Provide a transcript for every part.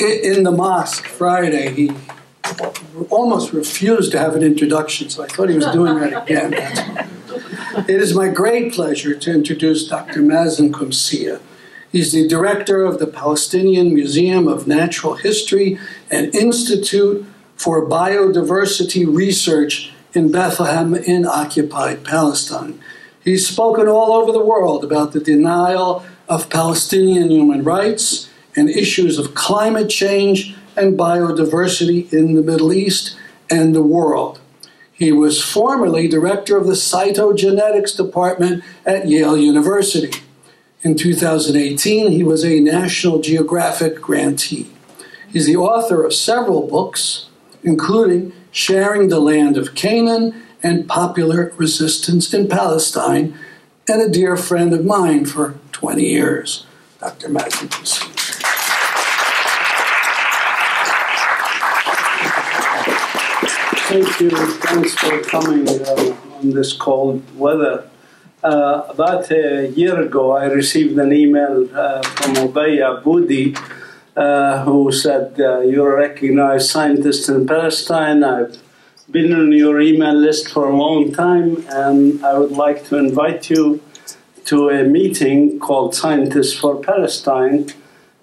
in the mosque Friday, he almost refused to have an introduction, so I thought he was doing that again. It is my great pleasure to introduce Dr. Mazin Qumsiyeh. He's the director of the Palestinian Museum of Natural History and Institute for Biodiversity Research in Bethlehem in occupied Palestine. He's spoken all over the world about the denial of Palestinian human rights and issues of climate change and biodiversity in the Middle East and the world. He was formerly director of the cytogenetics department at Yale University. In 2018, he was a National Geographic grantee. He's the author of several books, including Sharing the Land of Canaan and Popular Resistance in Palestine, and a dear friend of mine for 20 years, Dr. Mazin Qumsiyeh. Thank you. Thanks for coming on this cold weather. About a year ago, I received an email from Ubay Aboudi, who said, you're a recognized scientist in Palestine. I've been on your email list for a long time, and I would like to invite you to a meeting called Scientists for Palestine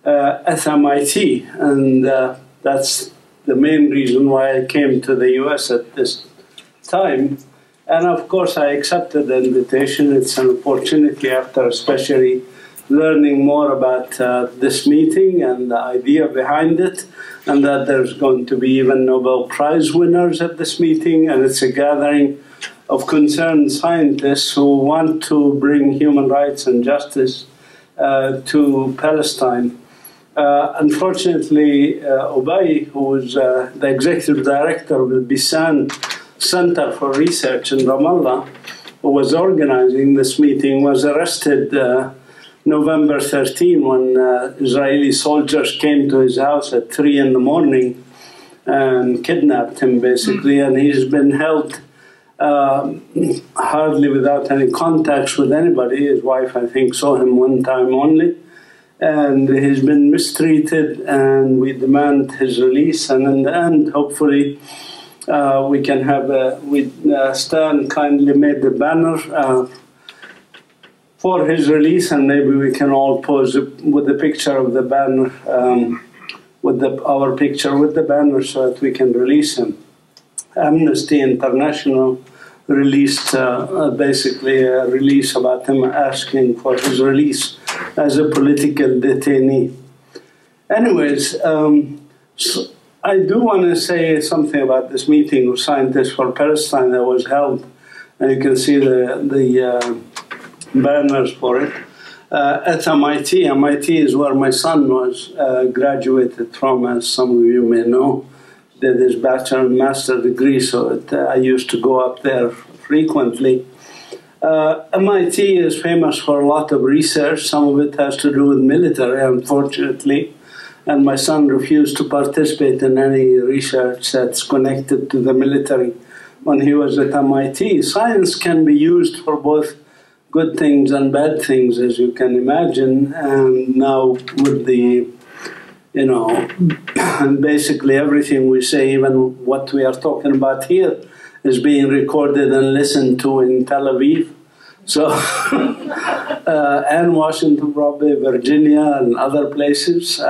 at MIT. And that's the main reason why I came to the US at this time. And of course, I accepted the invitation. It's an opportunity after especially learning more about this meeting and the idea behind it, and that there's going to be even Nobel Prize winners at this meeting, and it's a gathering of concerned scientists who want to bring human rights and justice to Palestine. Unfortunately, Ubay, who is the executive director of the Mazin Center for Research in Ramallah, who was organizing this meeting, was arrested November 13 when Israeli soldiers came to his house at 3 in the morning and kidnapped him, basically, and he's been held hardly without any contacts with anybody. His wife, I think, saw him one time only, and he's been mistreated, and we demand his release, and in the end, hopefully, we can have Stan kindly made the banner for his release, and maybe we can all pose with the picture of the banner, our picture with the banner, so that we can release him. Amnesty International released basically a release about him asking for his release as a political detainee. Anyways, so I do want to say something about this meeting of Scientists for Palestine that was held, and you can see the banners for it, at MIT. MIT is where my son was graduated from, as some of you may know. Did his bachelor and master degree, so I used to go up there frequently. MIT is famous for a lot of research. Some of it has to do with military, unfortunately, and my son refused to participate in any research that's connected to the military when he was at MIT. Science can be used for both good things and bad things, as you can imagine, and now with the, you know, basically everything we say, even what we are talking about here, is being recorded and listened to in Tel Aviv. So, and Washington, probably Virginia and other places.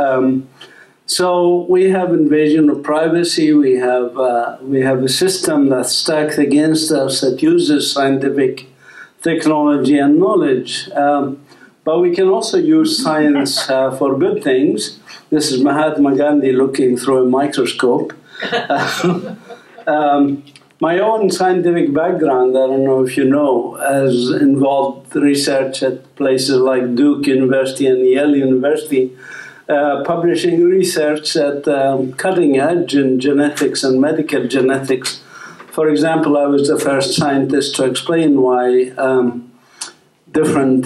So we have invasion of privacy. We have a system that's stacked against us that uses scientific technology and knowledge. But we can also use science for good things. This is Mahatma Gandhi looking through a microscope. My own scientific background, I don't know if you know, has involved research at places like Duke University and Yale University, publishing research at cutting edge in genetics and medical genetics. For example, I was the first scientist to explain why different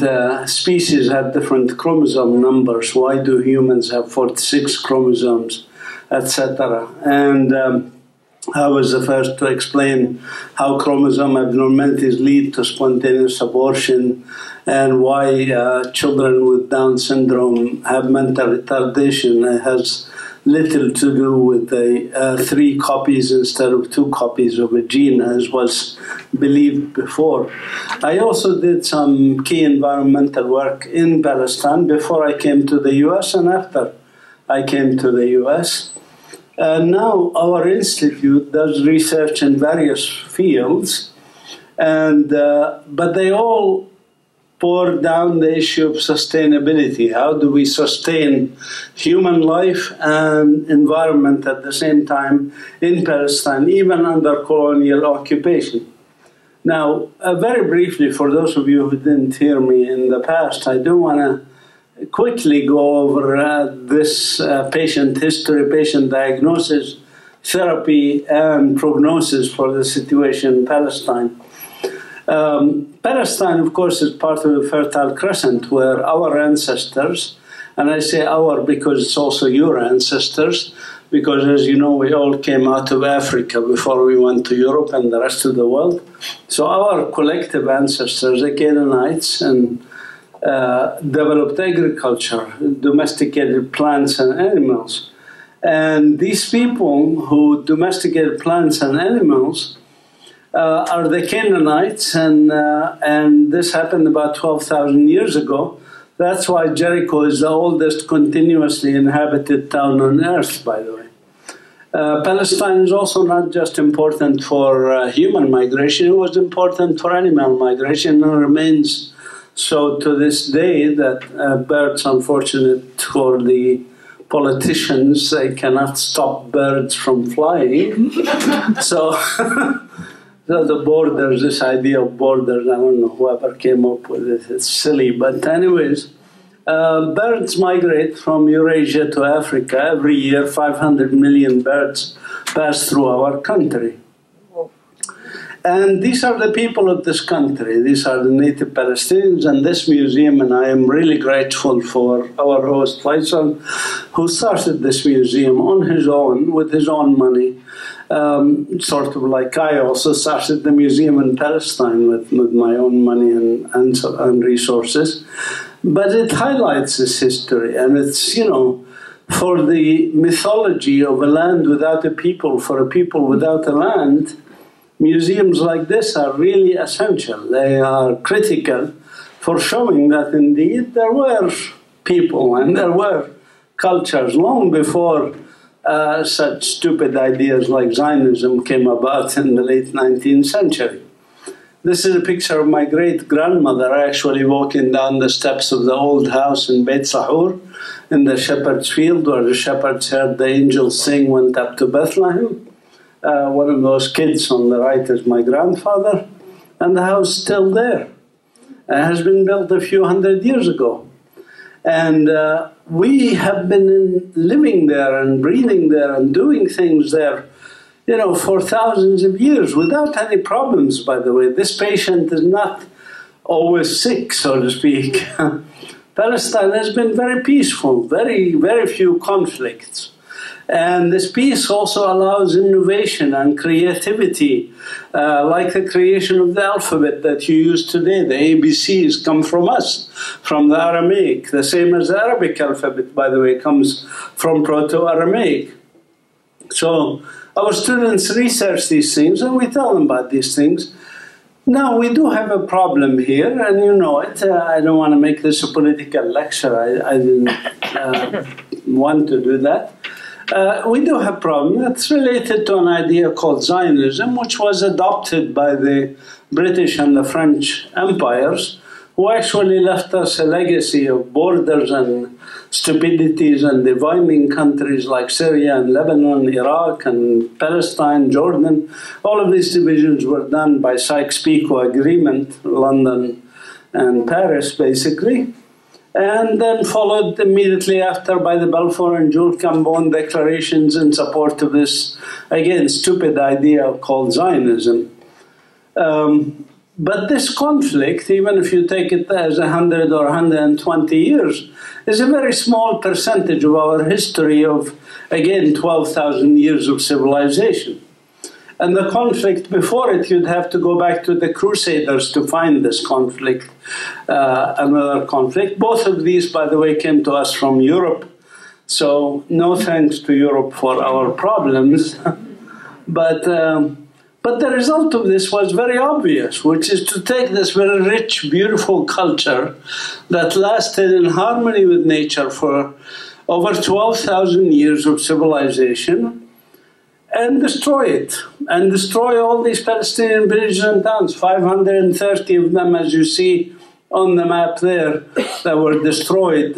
species have different chromosome numbers. Why do humans have 46 chromosomes, etc.? And I was the first to explain how chromosome abnormalities lead to spontaneous abortion, and why children with Down syndrome have mental retardation. It has little to do with the 3 copies instead of 2 copies of a gene, as was believed before. I also did some key environmental work in Palestine before I came to the US and after I came to the US. Now our institute does research in various fields, but they all pour down the issue of sustainability. How do we sustain human life and environment at the same time in Palestine, even under colonial occupation? Now, very briefly, for those of you who didn't hear me in the past, I do want to quickly go over this patient history, patient diagnosis, therapy, and prognosis for the situation in Palestine. Palestine, of course, is part of the Fertile Crescent, where our ancestors, and I say our because it's also your ancestors, because as you know, we all came out of Africa before we went to Europe and the rest of the world. So our collective ancestors, the Canaanites, and developed agriculture, domesticated plants and animals. And these people who domesticated plants and animals are the Canaanites, and this happened about 12,000 years ago. That's why Jericho is the oldest continuously inhabited town on earth, by the way. Palestine is also not just important for human migration, it was important for animal migration and remains so to this day that birds, unfortunate for the politicians, they cannot stop birds from flying. So the borders, this idea of borders, I don't know whoever came up with it, it's silly. But anyways, birds migrate from Eurasia to Africa. Every year, 500 million birds pass through our country. And these are the people of this country. These are the native Palestinians, and this museum, and I am really grateful for our host, Faisal, who started this museum on his own, with his own money. Sort of like I also started the museum in Palestine with my own money and resources. But it highlights this history, and it's, you know, for the mythology of a land without a people, for a people without a land, museums like this are really essential. They are critical for showing that indeed there were people and there were cultures long before such stupid ideas like Zionism came about in the late 19th century. This is a picture of my great-grandmother actually walking down the steps of the old house in Beit Sahur in the shepherd's field, where the shepherds heard the angels sing, went up to Bethlehem. One of those kids on the right is my grandfather, and the house is still there. It has been built a few hundred years ago. And we have been living there and breathing there and doing things there, you know, for thousands of years without any problems, by the way. This patient is not always sick, so to speak. Palestine has been very peaceful, very, very few conflicts. And this peace also allows innovation and creativity, like the creation of the alphabet that you use today. The ABCs come from us, from the Aramaic. The same as the Arabic alphabet, by the way, comes from Proto-Aramaic. So our students research these things, and we tell them about these things. Now, we do have a problem here, and you know it. I don't want to make this a political lecture. I didn't want to do that. We do have a problem that's related to an idea called Zionism, which was adopted by the British and the French empires, who actually left us a legacy of borders and stupidities and dividing countries like Syria and Lebanon, Iraq and Palestine, Jordan. All of these divisions were done by Sykes-Picot Agreement, London and Paris, basically. And then followed immediately after by the Balfour and Jules Cambon declarations in support of this, again, stupid idea called Zionism. But this conflict, even if you take it as 100 or 120 years, is a very small percentage of our history of, again, 12,000 years of civilization. And the conflict before it, you'd have to go back to the Crusaders to find this conflict, another conflict. Both of these, by the way, came to us from Europe. So no thanks to Europe for our problems. But the result of this was very obvious, which is to take this very rich, beautiful culture that lasted in harmony with nature for over 12,000 years of civilization and destroy it, and destroy all these Palestinian villages and towns, 530 of them, as you see on the map there, that were destroyed.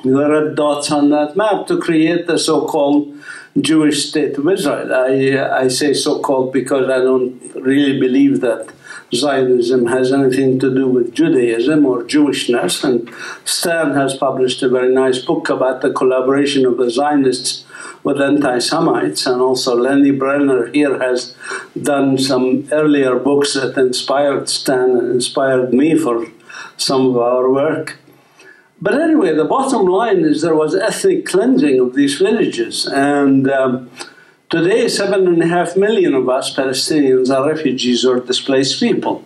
The red dots on that map to create the so-called Jewish state of Israel. I say so-called because I don't really believe that Zionism has anything to do with Judaism or Jewishness, and Stan has published a very nice book about the collaboration of the Zionists with anti-Semites, and also Lenny Brenner here has done some earlier books that inspired Stan and inspired me for some of our work. But anyway, the bottom line is there was ethnic cleansing of these villages, and today 7.5 million of us Palestinians are refugees or displaced people,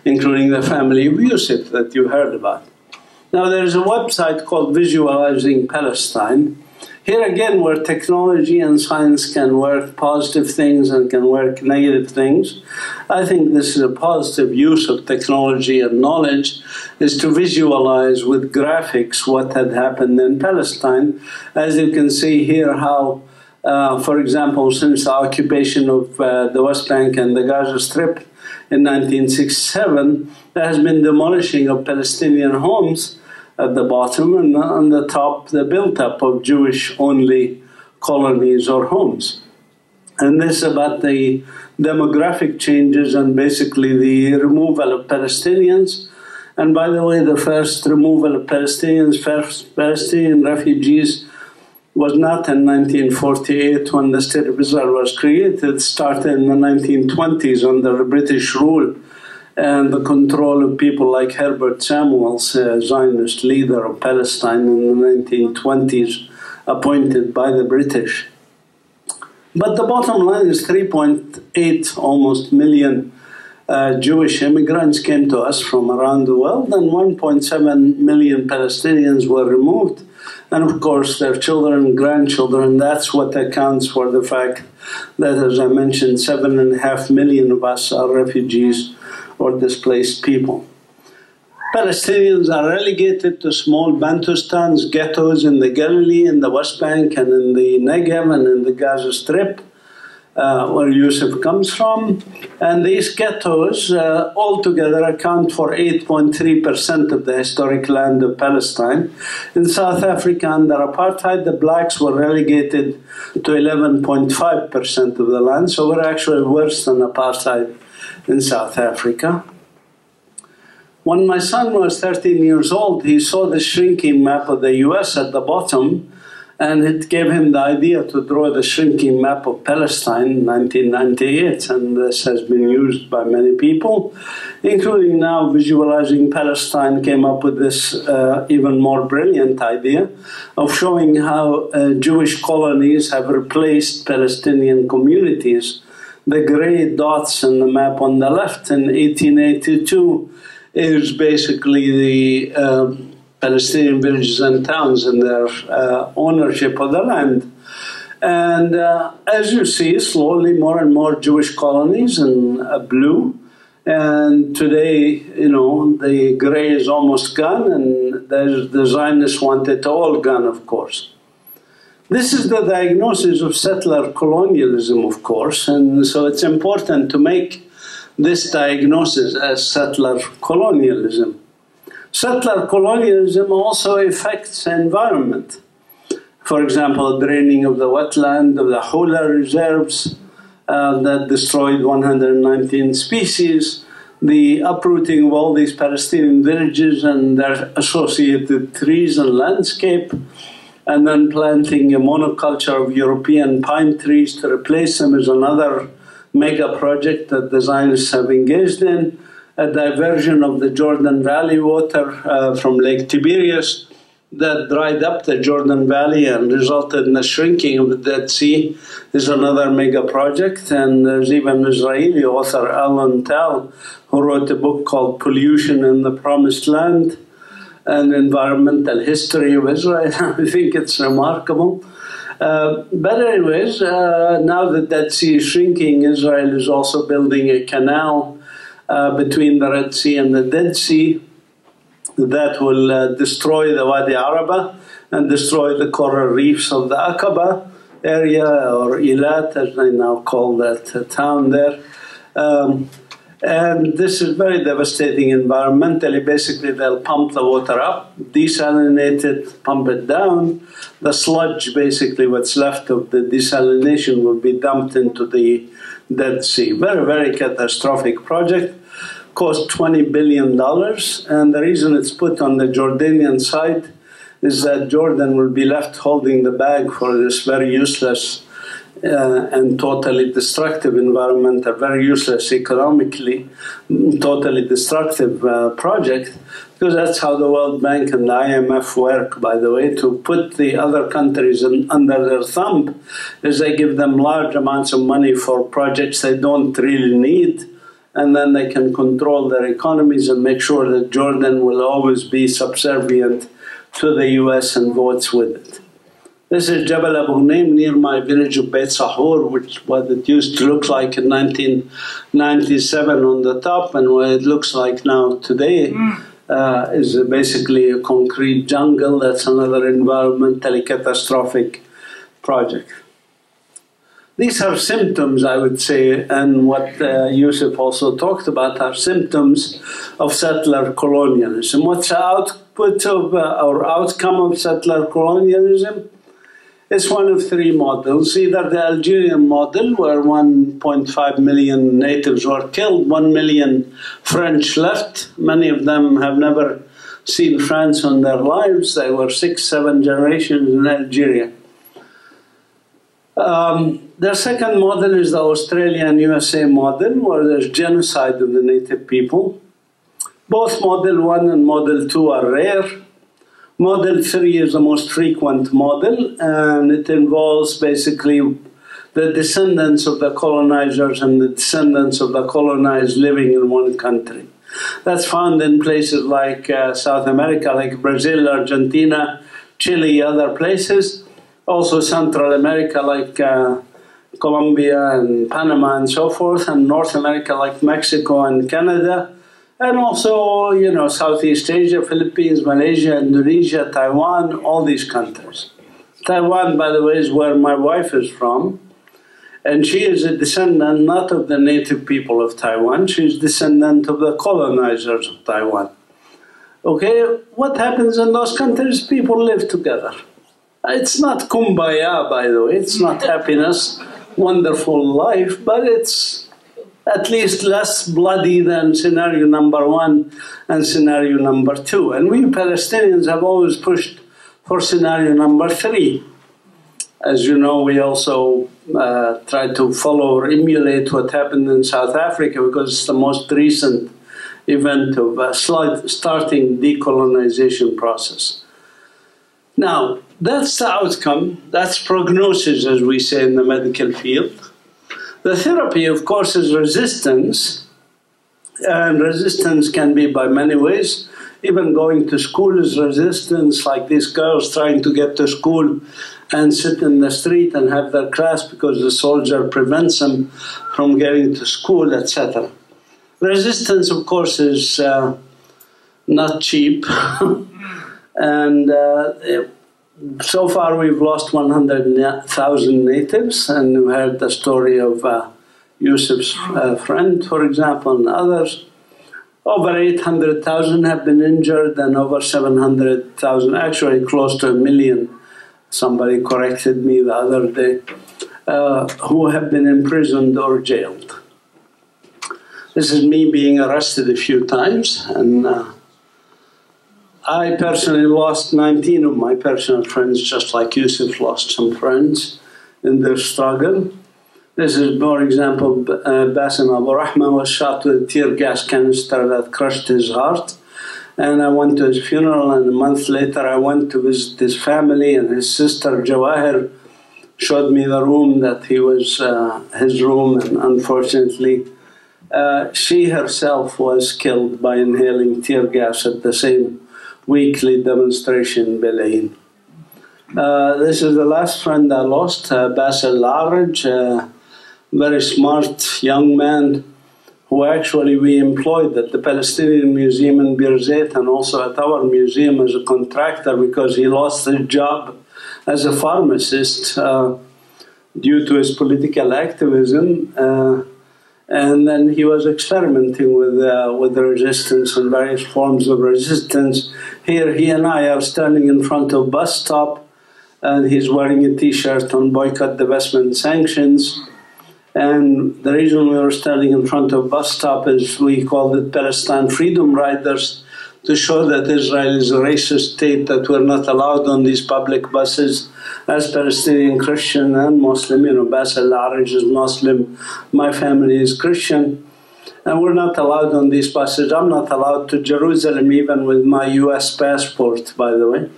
including the family of Yusuf that you heard about. Now there is a website called Visualizing Palestine. Here again, where technology and science can work positive things and can work negative things, I think this is a positive use of technology and knowledge, is to visualize with graphics what had happened in Palestine. As you can see here how, for example, since the occupation of the West Bank and the Gaza Strip in 1967, there has been demolishing of Palestinian homes at the bottom, and on the top the built-up of Jewish-only colonies or homes. And this is about the demographic changes and basically the removal of Palestinians. And by the way, the first removal of Palestinians, first Palestinian refugees, was not in 1948 when the State of Israel was created. It started in the 1920s under British rule and the control of people like Herbert Samuels, a Zionist leader of Palestine in the 1920s, appointed by the British. But the bottom line is 3.8 almost million Jewish immigrants came to us from around the world, and 1.7 million Palestinians were removed. And of course their children and grandchildren. That's what accounts for the fact that, as I mentioned, 7.5 million of us are refugees or displaced people. Palestinians are relegated to small Bantustans, ghettos in the Galilee, in the West Bank and in the Negev and in the Gaza Strip, where Yusuf comes from. And these ghettos altogether account for 8.3% of the historic land of Palestine. In South Africa, under apartheid, the blacks were relegated to 11.5% of the land, so we're actually worse than apartheid in South Africa. When my son was 13 years old, he saw the shrinking map of the US at the bottom, and it gave him the idea to draw the shrinking map of Palestine in 1998, and this has been used by many people, including now Visualizing Palestine came up with this even more brilliant idea of showing how Jewish colonies have replaced Palestinian communities. The grey dots in the map on the left in 1882 is basically the Palestinian villages and towns and their ownership of the land. And as you see, slowly more and more Jewish colonies in blue. And today, you know, the grey is almost gone, and the Zionists want it all gone, of course. This is the diagnosis of settler colonialism, of course, and so it's important to make this diagnosis as settler colonialism. Settler colonialism also affects the environment. For example, draining of the wetland, of the Hula reserves that destroyed 119 species, the uprooting of all these Palestinian villages and their associated trees and landscape, and then planting a monoculture of European pine trees to replace them is another mega project that the Zionists have engaged in. A diversion of the Jordan Valley water from Lake Tiberias that dried up the Jordan Valley and resulted in the shrinking of the Dead Sea is another mega project. And there's even Israeli author Alan Tal, who wrote a book called Pollution in the Promised Land. and environmental history of Israel. I think it's remarkable. But anyways, now that Dead Sea is shrinking, Israel is also building a canal between the Red Sea and the Dead Sea that will destroy the Wadi Araba and destroy the coral reefs of the Aqaba area, or Eilat as they now call that town there. And this is very devastating environmentally. Basically, they'll pump the water up, desalinate it, pump it down. The sludge, basically what's left of the desalination, will be dumped into the Dead Sea. Very, very catastrophic project. Cost $20 billion. And the reason it's put on the Jordanian side is that Jordan will be left holding the bag for this very useless and totally destructive environment, a very useless economically, totally destructive project, because that's how the World Bank and the IMF work, by the way, to put the other countries under their thumb, is they give them large amounts of money for projects they don't really need, and then they can control their economies and make sure that Jordan will always be subservient to the US and votes with it. This is Jabal Abu Ghnaim near my village of Beit Sahur, which what it used to look like in 1997 on the top, and what it looks like now today is basically a concrete jungle. That's another environmentally catastrophic project. These are symptoms, I would say, and what Yusuf also talked about are symptoms of settler colonialism. What's the output of or outcome of settler colonialism? It's one of three models: either the Algerian model, where 1.5 million natives were killed, 1 million French left. Many of them have never seen France in their lives. They were 6, 7 generations in Algeria. The second model is the Australian USA model, where there's genocide of the native people. Both Model 1 and Model 2 are rare. Model 3 is the most frequent model, and it involves basically the descendants of the colonizers and the descendants of the colonized living in one country. That's found in places like South America, like Brazil, Argentina, Chile, other places. Also Central America, like Colombia and Panama and so forth, and North America like Mexico and Canada. And also, Southeast Asia, Philippines, Malaysia, Indonesia, Taiwan, all these countries. Taiwan, by the way, is where my wife is from. And she is a descendant not of the native people of Taiwan, she's a descendant of the colonizers of Taiwan. Okay, what happens in those countries? People live together. It's not kumbaya, by the way, it's not happiness, wonderful life, but it's at least less bloody than scenario number 1 and scenario number 2. And we Palestinians have always pushed for scenario number 3. As you know, we also try to follow or emulate what happened in South Africa, because it's the most recent event of starting decolonization process. Now, that's the outcome, that's prognosis, as we say in the medical field. The therapy, of course, is resistance, and resistance can be by many ways. Even going to school is resistance, like these girls trying to get to school and sit in the street and have their class because the soldier prevents them from getting to school, etc. Resistance, of course, is not cheap, and so far we've lost 100,000 natives, and you heard the story of Yusuf's friend, for example, and others. Over 800,000 have been injured, and over 700,000, actually close to 1 million, somebody corrected me the other day, who have been imprisoned or jailed. This is me being arrested a few times, and I personally lost 19 of my personal friends, just like Yusuf lost some friends in their struggle. This is, for example, Bassem Abu Rahma was shot with a tear gas canister that crushed his heart. And I went to his funeral, and a month later I went to visit his family, and his sister Jawahir showed me the room that he was, his room, and unfortunately she herself was killed by inhaling tear gas at the same weekly demonstration in Belain. This is the last friend I lost, Basil Laraj, a very smart young man who actually we employed at the Palestinian Museum in Birzeit and also at our museum as a contractor because he lost his job as a pharmacist due to his political activism. And then he was experimenting with the resistance and various forms of resistance. Here he and I are standing in front of a bus stop and he's wearing a t-shirt on boycott, divestment, sanctions. And the reason we were standing in front of a bus stop is we called it Palestine Freedom Riders to show that Israel is a racist state, that we're not allowed on these public buses as Palestinian Christian and Muslim. You know, Basil Laraj is Muslim, my family is Christian, and we're not allowed on these buses. I'm not allowed to Jerusalem even with my US passport, by the way.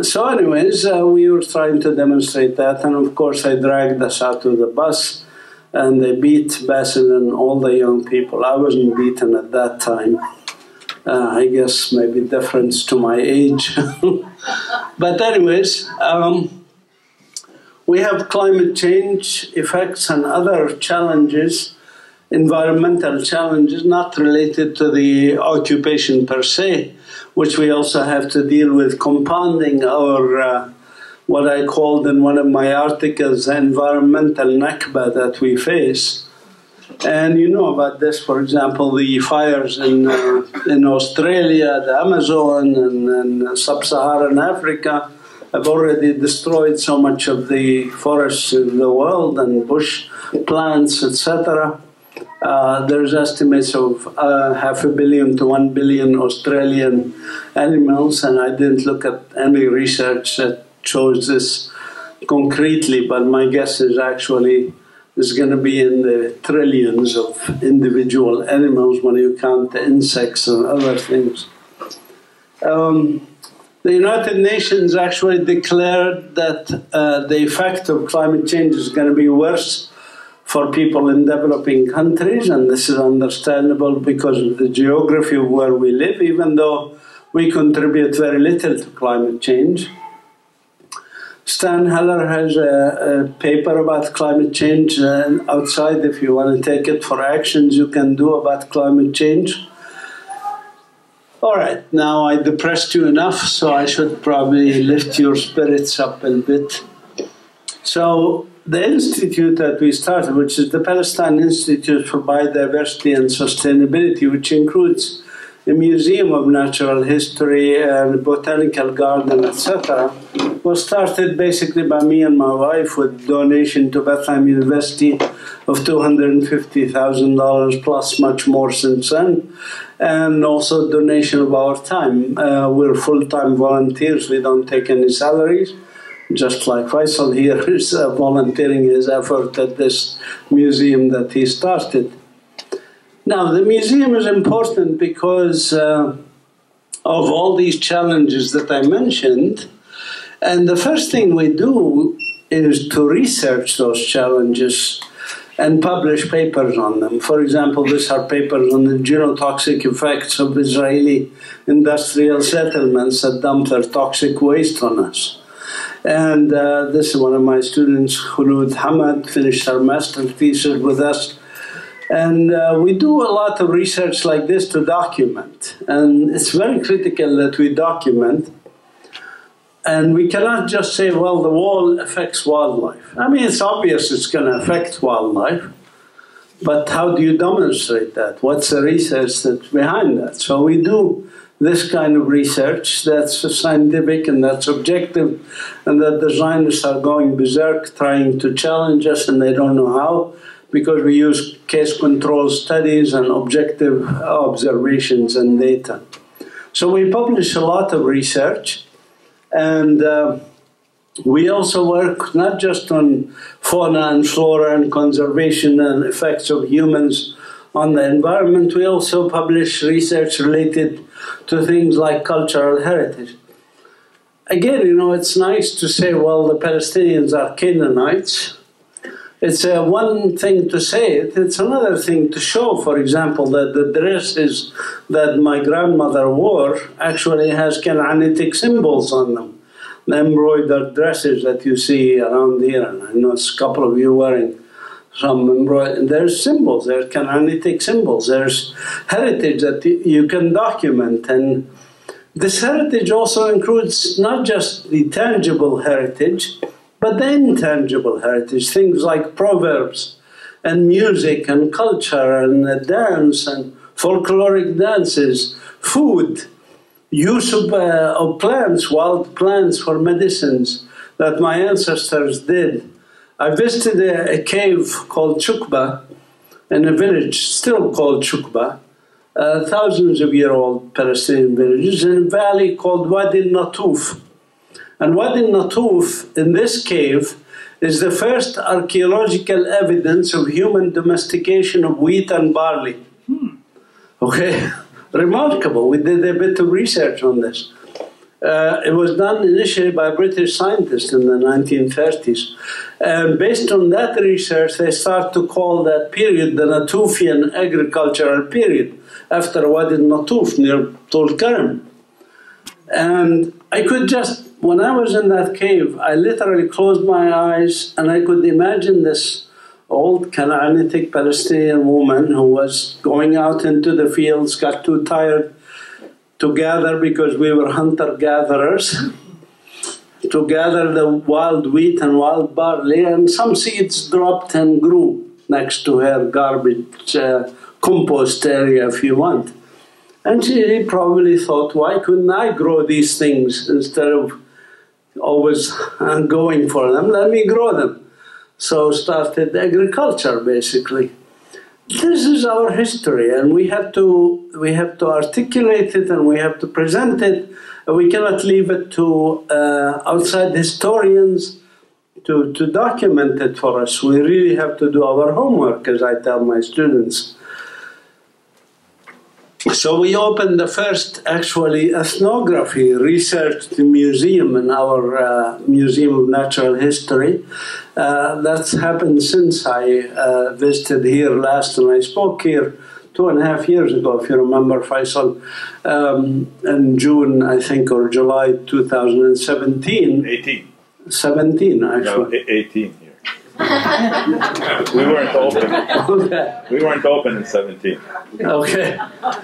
So anyways, we were trying to demonstrate that, and of course they dragged us out of the bus and they beat Basil and all the young people. I wasn't beaten at that time. I guess maybe difference to my age. But anyways, we have climate change effects and other challenges, environmental challenges not related to the occupation per se, which we also have to deal with, compounding our what I called in one of my articles environmental nakba that we face. And you know about this, for example, the fires in Australia, the Amazon and sub-Saharan Africa have already destroyed so much of the forests in the world and bush plants, etc. There's estimates of 500 million to 1 billion Australian animals, and I didn't look at any research that shows this concretely, but my guess is actually it's going to be in the trillions of individual animals when you count the insects and other things. The United Nations actually declared that the effect of climate change is going to be worse for people in developing countries, and this is understandable because of the geography of where we live, even though we contribute very little to climate change. Stan Heller has a paper about climate change outside. If you want to take it for actions you can do about climate change. All right, now I depressed you enough, so I should probably lift your spirits up a bit. So the institute that we started, which is the Palestine Institute for Biodiversity and Sustainability, which includes a museum of natural history and a botanical garden, etc., was started basically by me and my wife with donation to Bethlehem University of $250,000 plus much more since then, and also donation of our time. We're full-time volunteers, we don't take any salaries, just like Faisal here is volunteering his effort at this museum that he started. Now, the museum is important because of all these challenges that I mentioned, and the first thing we do is to research those challenges and publish papers on them. For example, these are papers on the genotoxic effects of Israeli industrial settlements that dump their toxic waste on us. And this is one of my students, Khulud Hamad, finished her master's thesis with us. And we do a lot of research like this to document. And it's very critical that we document. And we cannot just say, well, the wall affects wildlife. I mean, it's obvious it's going to affect wildlife. But how do you demonstrate that? What's the research that's behind that? So we do this kind of research that's scientific and that's objective, and that the scientists are going berserk trying to challenge us, and they don't know how, because we use case control studies and objective observations and data. So we publish a lot of research, and we also work not just on fauna and flora and conservation and effects of humans on the environment, we also publish research related to things like cultural heritage. Again, you know, it's nice to say, well, the Palestinians are Canaanites, It's one thing to say it, it's another thing to show, for example, that the dresses that my grandmother wore actually has Canaanitic symbols on them. The embroidered dresses that you see around here, and I know a couple of you wearing some embroidered, there's symbols, there's Canaanitic symbols, there's heritage that you can document. And this heritage also includes not just the tangible heritage, but the intangible heritage, things like proverbs and music and culture and dance and folkloric dances, food, use of plants, wild plants for medicines that my ancestors did. I visited a cave called Chukba in a village still called Chukba, thousands of year old Palestinian villages, in a valley called Wadi Natuf. And Wadi Natuf, in this cave, is the first archaeological evidence of human domestication of wheat and barley. Okay, remarkable. We did a bit of research on this. It was done initially by British scientists in the 1930s. And based on that research, they start to call that period the Natufian agricultural period, after Wadi Natuf near Tulkarm. And I could just, when I was in that cave, I literally closed my eyes and I could imagine this old Canaanitic Palestinian woman who was going out into the fields, got too tired to gather because we were hunter-gatherers, to gather the wild wheat and wild barley, and some seeds dropped and grew next to her garbage compost area, if you want. And she probably thought, why couldn't I grow these things instead of always going for them? Let me grow them. So started agriculture, basically. This is our history, and we have to articulate it, and we have to present it. We cannot leave it to outside historians to document it for us. We really have to do our homework, as I tell my students. So we opened the first, actually, ethnography research museum in our Museum of Natural History. That's happened since I visited here last, and I spoke here 2.5 years ago, if you remember, Faisal, in June, I think, or July 2017. 18. 17, actually. No, 18 here. We weren't open. Okay. We weren't open in 17. Okay.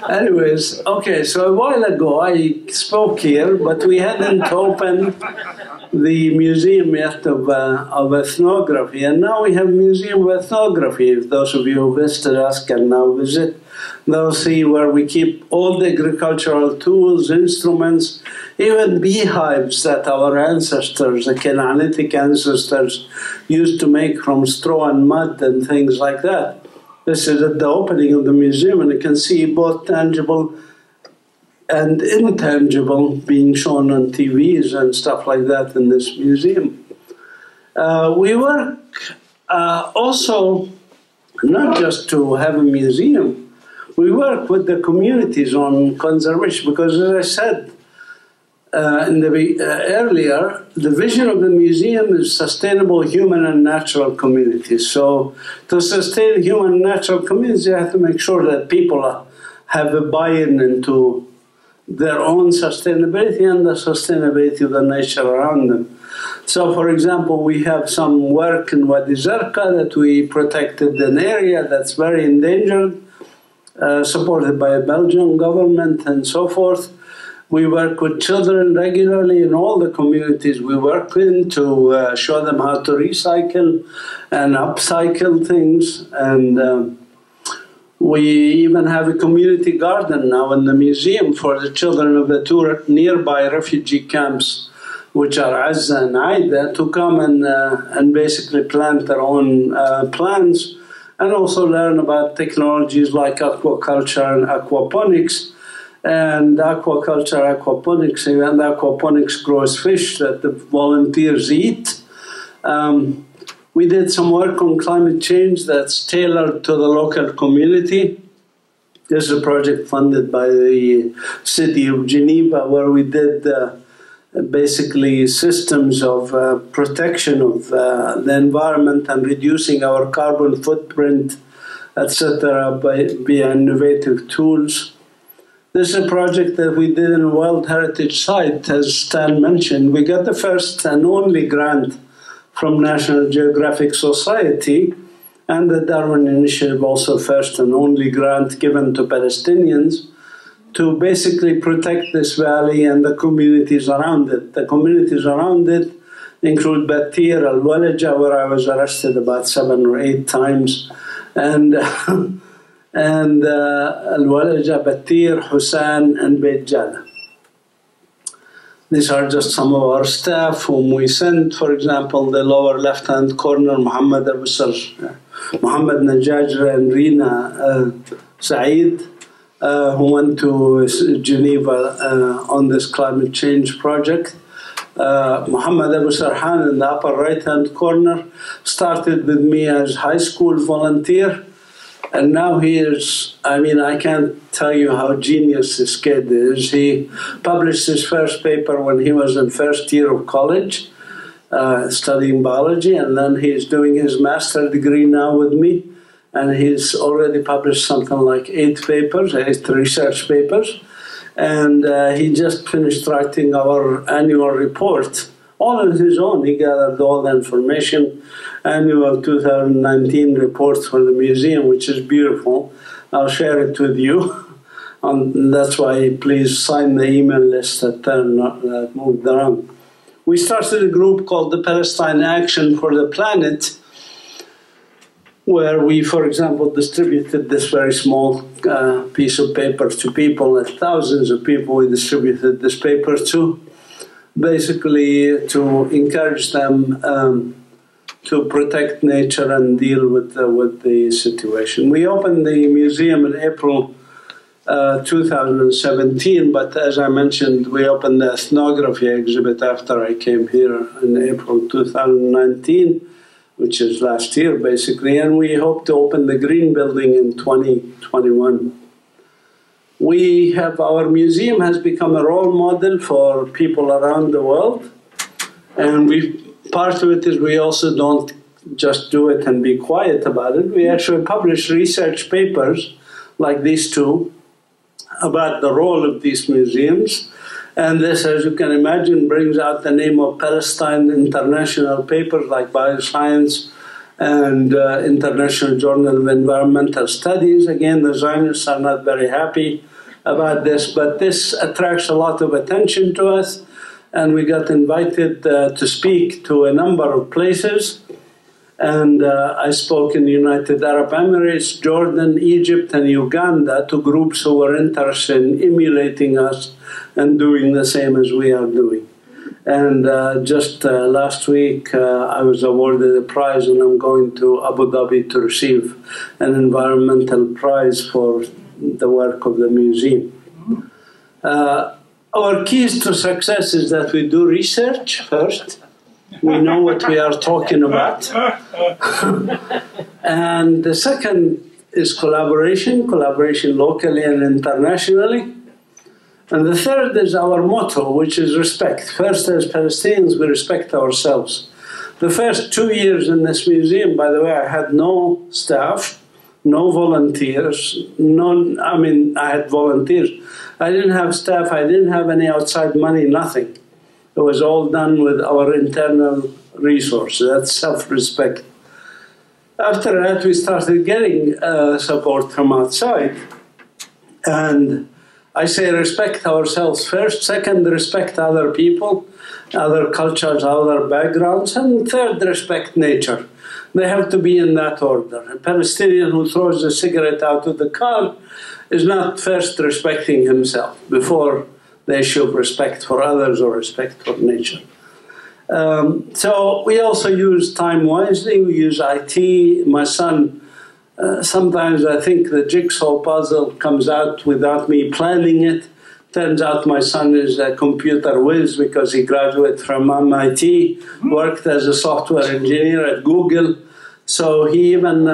Anyways, okay, so a while ago I spoke here, but we hadn't opened the museum yet of ethnography, and now we have Museum of Ethnography. If those of you who visited us can now visit, they'll see where we keep all the agricultural tools, instruments, even beehives that our ancestors, the Canaanitic ancestors, used to make from straw and mud and things like that. This is at the opening of the museum, and you can see both tangible and intangible being shown on TVs and stuff like that in this museum. We work also not just to have a museum, we work with the communities on conservation, because as I said earlier, the vision of the museum is sustainable human and natural communities. So to sustain human and natural communities, you have to make sure that people have a buy-in into their own sustainability and the sustainability of the nature around them. So, for example, we have some work in Wadi Zarqa that we protected an area that's very endangered, supported by the Belgian government and so forth. We work with children regularly in all the communities we work in to show them how to recycle and upcycle things. And we even have a community garden now in the museum for the children of the two nearby refugee camps, which are Azza and Aida, to come and basically plant their own plants, and also learn about technologies like aquaculture and aquaponics. And aquaponics, and aquaponics grows fish that the volunteers eat. We did some work on climate change that's tailored to the local community. This is a project funded by the city of Geneva, where we did basically systems of protection of the environment and reducing our carbon footprint, etc., via innovative tools. This is a project that we did in a World Heritage Site, as Stan mentioned. We got the first and only grant from National Geographic Society, and the Darwin Initiative also first and only grant given to Palestinians to basically protect this valley and the communities around it. The communities around it include Batir, Al-Walaja, where I was arrested about 7 or 8 times, and Al-Walaja, Batir, Hussan, and Beit Jala. These are just some of our staff whom we sent. For example, the lower left-hand corner, Muhammad Muhammad Najajra and Rina Saeed, who went to Geneva on this climate change project. Muhammad Abu Sarhan in the upper right-hand corner started with me as high school volunteer, and now he is, I can't tell you how genius this kid is. He published his first paper when he was in first year of college, studying biology, and then he's doing his master's degree now with me, and he's already published something like 8 research papers, and he just finished writing our annual report, all on his own. He gathered all the information, annual 2019 report for the museum, which is beautiful. I'll share it with you. That's why please sign the email list that moved around. We started a group called the Palestine Action for the Planet, where we, for example, distributed this very small piece of paper to people, and thousands of people we distributed this paper to, basically to encourage them to protect nature and deal with the situation. We opened the museum in April 2017, but as I mentioned, we opened the ethnography exhibit after I came here in April 2019, which is last year basically, and we hope to open the Green Building in 2021. Our museum has become a role model for people around the world, and part of it is we also don't just do it and be quiet about it. We actually publish research papers like these two about the role of these museums, and this, as you can imagine, brings out the name of Palestine international papers like Bioscience and International Journal of Environmental Studies. Again, the Zionists are not very happy about this, but this attracts a lot of attention to us, and we got invited to speak to a number of places. And I spoke in the United Arab Emirates, Jordan, Egypt, and Uganda to groups who were interested in emulating us and doing the same as we are doing. And just last week, I was awarded a prize, and I'm going to Abu Dhabi to receive an environmental prize for the work of the museum. Our keys to success is that we do research first. We know what we are talking about. And the second is collaboration locally and internationally. And the third is our motto, which is respect. First, as Palestinians, we respect ourselves. The first 2 years in this museum, by the way, I had no staff, no volunteers, I had volunteers. I didn't have staff, I didn't have any outside money, nothing. It was all done with our internal resources. That's self-respect. After that, we started getting support from outside. And I say respect ourselves first. Second, respect other people, other cultures, other backgrounds. And third, respect nature. They have to be in that order. A Palestinian who throws a cigarette out of the car is not first respecting himself before they show respect for others or respect for nature. So we also use time wisely. We use IT. My son, sometimes I think the jigsaw puzzle comes out without me planning it. Turns out my son is a computer whiz because he graduated from MIT, worked as a software engineer at Google, So he even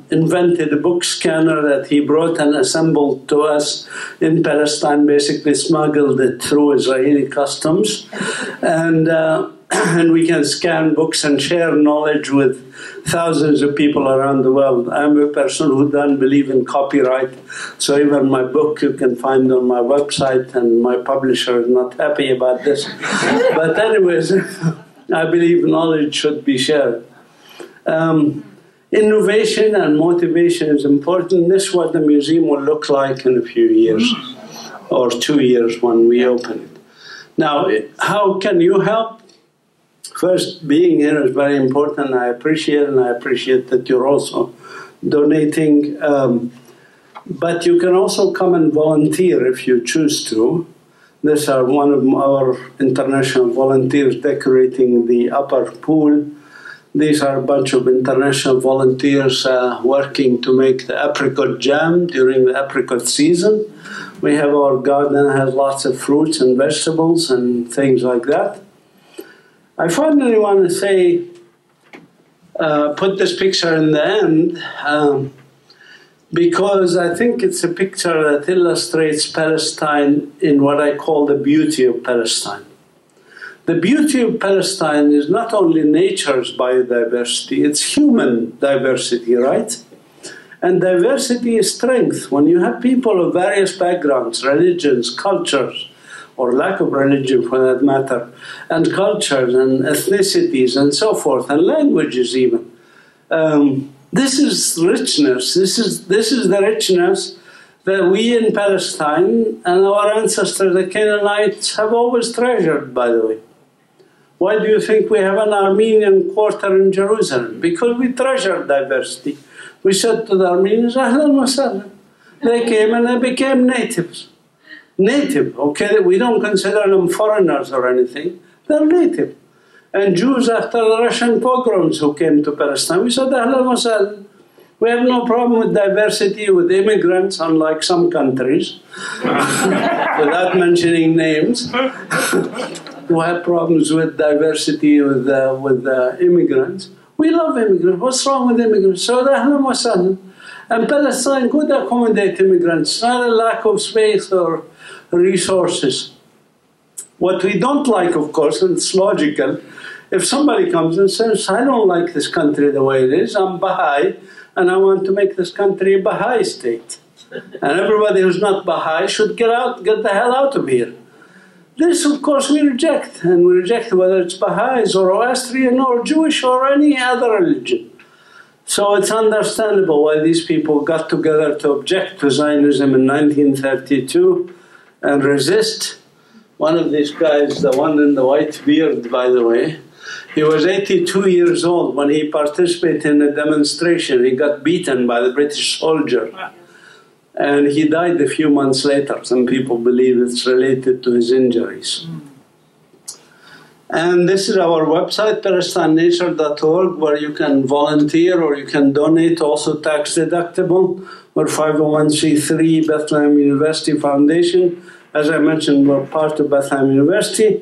invented a book scanner that he brought and assembled to us in Palestine, basically smuggled it through Israeli customs. And we can scan books and share knowledge with thousands of people around the world. I'm a person who doesn't believe in copyright, so even my book you can find on my website, and my publisher is not happy about this. But anyways, I believe knowledge should be shared. Innovation and motivation is important. This is what the museum will look like in a few years, or 2 years when we open it. Now, how can you help? First, being here is very important. I appreciate that you're also donating. But you can also come and volunteer if you choose to. These are one of our international volunteers decorating the upper pool. These are a bunch of international volunteers working to make the apricot jam during the apricot season. We have our garden that has lots of fruits and vegetables and things like that. I finally want to say, put this picture in the end, because I think it's a picture that illustrates Palestine in what I call the beauty of Palestine. The beauty of Palestine is not only nature's biodiversity, it's human diversity, right? And diversity is strength. When you have people of various backgrounds, religions, cultures, or lack of religion for that matter, and cultures and ethnicities and so forth, and languages even. This is richness. This is the richness that we in Palestine and our ancestors, the Canaanites, have always treasured, by the way. Why do you think we have an Armenian quarter in Jerusalem? Because we treasure diversity. We said to the Armenians, Ahlan wa sahlan. They came and they became natives. Native, okay? We don't consider them foreigners or anything. They're native. And Jews after the Russian pogroms who came to Palestine, we said, Ahlan wa sahlan. We have no problem with diversity, with immigrants, unlike some countries, without mentioning names, who have problems with diversity with immigrants. We love immigrants. What's wrong with immigrants? So, Ahlan wa sahlan. And Palestine could accommodate immigrants. It's not a lack of space or resources. What we don't like, of course, and it's logical, if somebody comes and says, I don't like this country the way it is, I'm Baha'i, and I want to make this country a Baha'i state. And everybody who's not Baha'i should get the hell out of here. This, of course, we reject. And we reject whether it's Baha'is, Zoroastrian, or Jewish, or any other religion. So it's understandable why these people got together to object to Zionism in 1932 and resist. One of these guys, the one in the white beard, by the way, he was 82 years old when he participated in a demonstration. He got beaten by the British soldier. And he died a few months later. Some people believe it's related to his injuries. And this is our website, PalestineNature.org, where you can volunteer or you can donate, also tax deductible. We're 501c3 Bethlehem University Foundation. As I mentioned, we're part of Bethlehem University.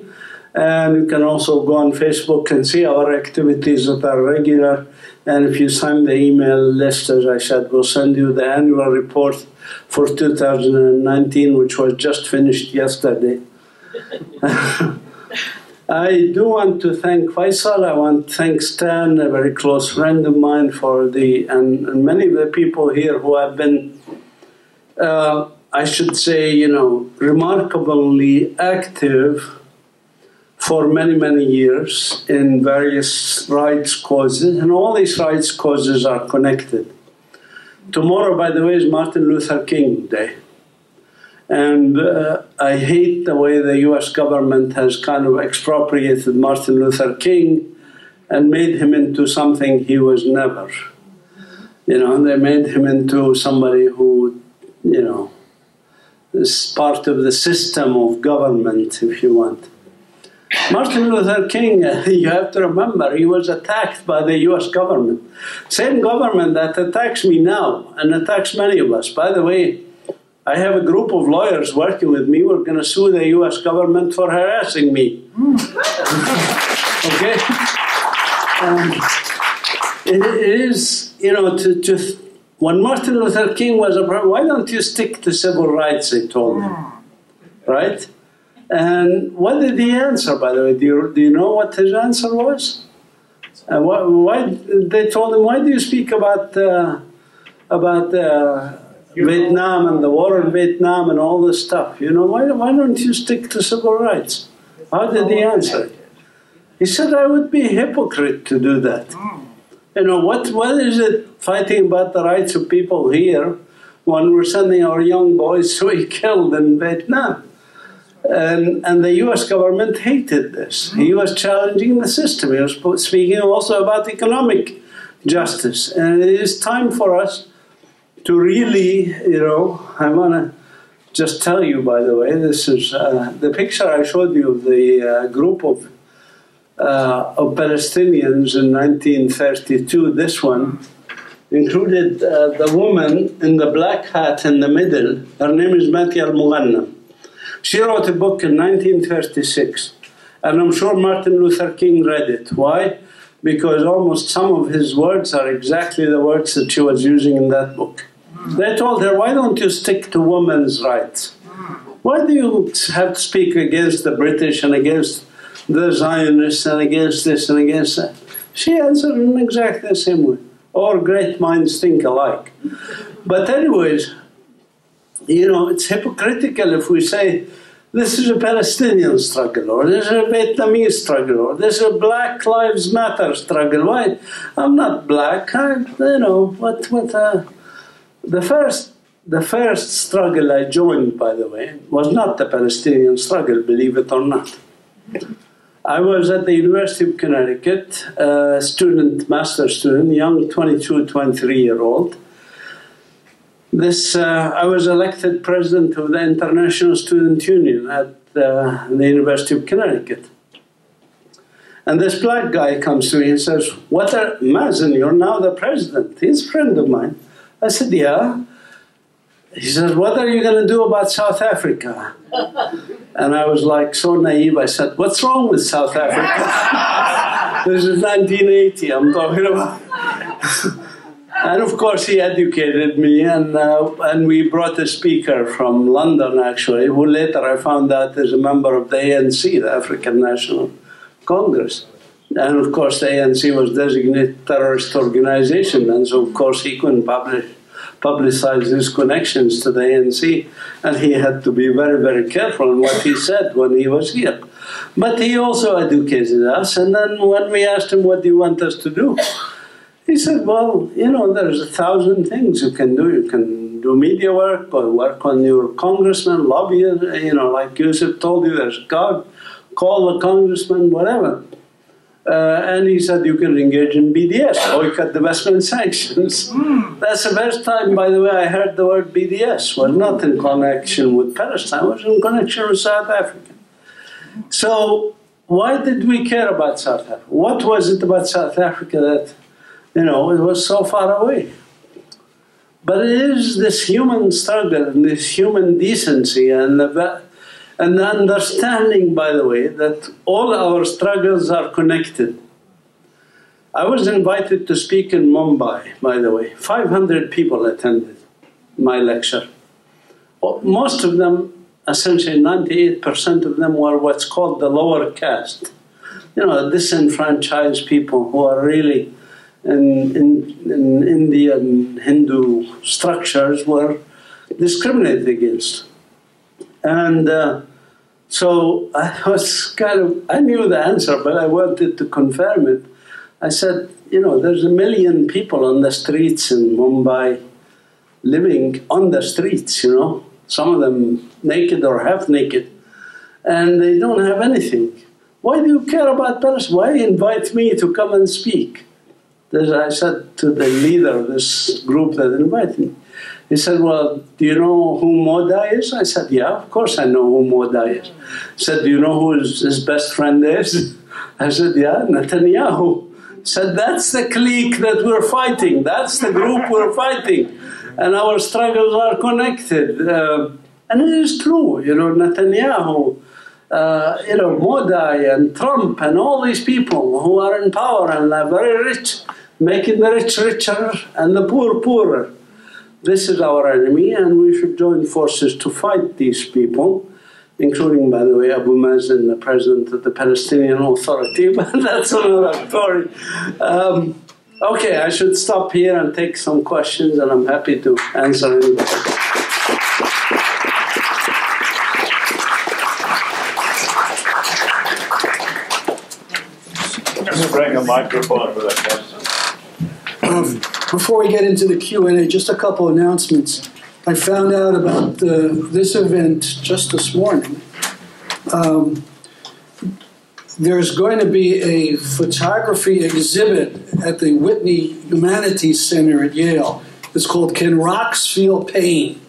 And you can also go on Facebook and see our activities that are regular. And if you sign the email list, as I said, we'll send you the annual report for 2019, which was just finished yesterday. I do want to thank Faisal. I want to thank Stan, a very close friend of mine, and many of the people here who have been, I should say, remarkably active for many, many years in various rights causes, and all these rights causes are connected. Tomorrow, by the way, is Martin Luther King Day. And I hate the way the US government has kind of expropriated Martin Luther King and made him into something he was never. They made him into somebody who, is part of the system of government, if you want. Martin Luther King, you have to remember, he was attacked by the US government. Same government that attacks me now and attacks many of us. By the way, I have a group of lawyers working with me. We're going to sue the US government for harassing me. Okay? it is, you know, when Martin Luther King was a problem, why don't you stick to civil rights, they told him, right? And what did he answer, by the way? Do you know what his answer was? Why they told him, why do you speak about Vietnam and the war in Vietnam and all this stuff? You know, why don't you stick to civil rights? How did he answer it? He said, I would be a hypocrite to do that. You know, what is it fighting about the rights of people here when we're sending our young boys to be killed in Vietnam? And the US government hated this. He was challenging the system. He was speaking also about economic justice. And it is time for us to really, you know, I want to just tell you, by the way, this is the picture I showed you of the group of Palestinians in 1932. This one included the woman in the black hat in the middle. Her name is Mati al-Mughannam. She wrote a book in 1936, and I'm sure Martin Luther King read it. Why? Because almost some of his words are exactly the words that she was using in that book. They told her, why don't you stick to women's rights? Why do you have to speak against the British and against the Zionists and against this and against that? She answered in exactly the same way. All great minds think alike. But anyways, you know, it's hypocritical if we say, this is a Palestinian struggle, or this is a Vietnamese struggle, or this is a Black Lives Matter struggle. Why? I'm not black. You know, the first struggle I joined, by the way, was not the Palestinian struggle, believe it or not. I was at the University of Connecticut, a master's student, young 22, 23-year-old. I was elected president of the International Student Union at the University of Connecticut. And this black guy comes to me and says, Mazin, you're now the president. He's a friend of mine. I said, yeah. He says, what are you going to do about South Africa? And I was like so naive, I said, what's wrong with South Africa? This is 1980 I'm talking about. And of course he educated me, and we brought a speaker from London, actually, who later I found out is a member of the ANC, the African National Congress. And of course the ANC was designated terrorist organization, and so of course he couldn't publicize his connections to the ANC, and he had to be very, very careful in what he said when he was here. But he also educated us, and then when we asked him, what do you want us to do? He said, well, you know, there's 1,000 things you can do. You can do media work, or work on your congressman, lobby, you know, like Yusuf told you, there's God, call the congressman, whatever. And he said, you can engage in BDS, boycott, divestment, sanctions. That's the first time, by the way, I heard the word BDS. Was not in connection with Palestine, it was in connection with South Africa. So why did we care about South Africa? What was it about South Africa that, you know, it was so far away? But it is this human struggle and this human decency and the understanding, by the way, that all our struggles are connected. I was invited to speak in Mumbai, by the way. 500 people attended my lecture. Most of them, essentially 98% of them, were what's called the lower caste. You know, disenfranchised people who are really in Indian Hindu structures were discriminated against. And so I knew the answer, but I wanted to confirm it. I said, you know, there's 1 million people on the streets in Mumbai, living on the streets, you know, some of them naked or half naked, and they don't have anything. Why do you care about Palestine? Why invite me to come and speak? I said to the leader of this group that invited me, he said, well, do you know who Modi is? I said, yeah, of course I know who Modi is. He said, do you know who his best friend is? I said, yeah, Netanyahu. He said, that's the clique that we're fighting. That's the group we're fighting. And our struggles are connected. And it is true, you know, Netanyahu, Modi and Trump and all these people who are in power and are very rich, making the rich richer and the poor poorer. This is our enemy, and we should join forces to fight these people, including, by the way, Abu Mazin, the president of the Palestinian Authority, but that's another story. Okay, I should stop here and take some questions, and I'm happy to answer any. Just bring a microphone for that question. Before we get into the Q&A, just a couple announcements. I found out about this event just this morning. There's going to be a photography exhibit at the Whitney Humanities Center at Yale. It's called Can Rocks Feel Pain?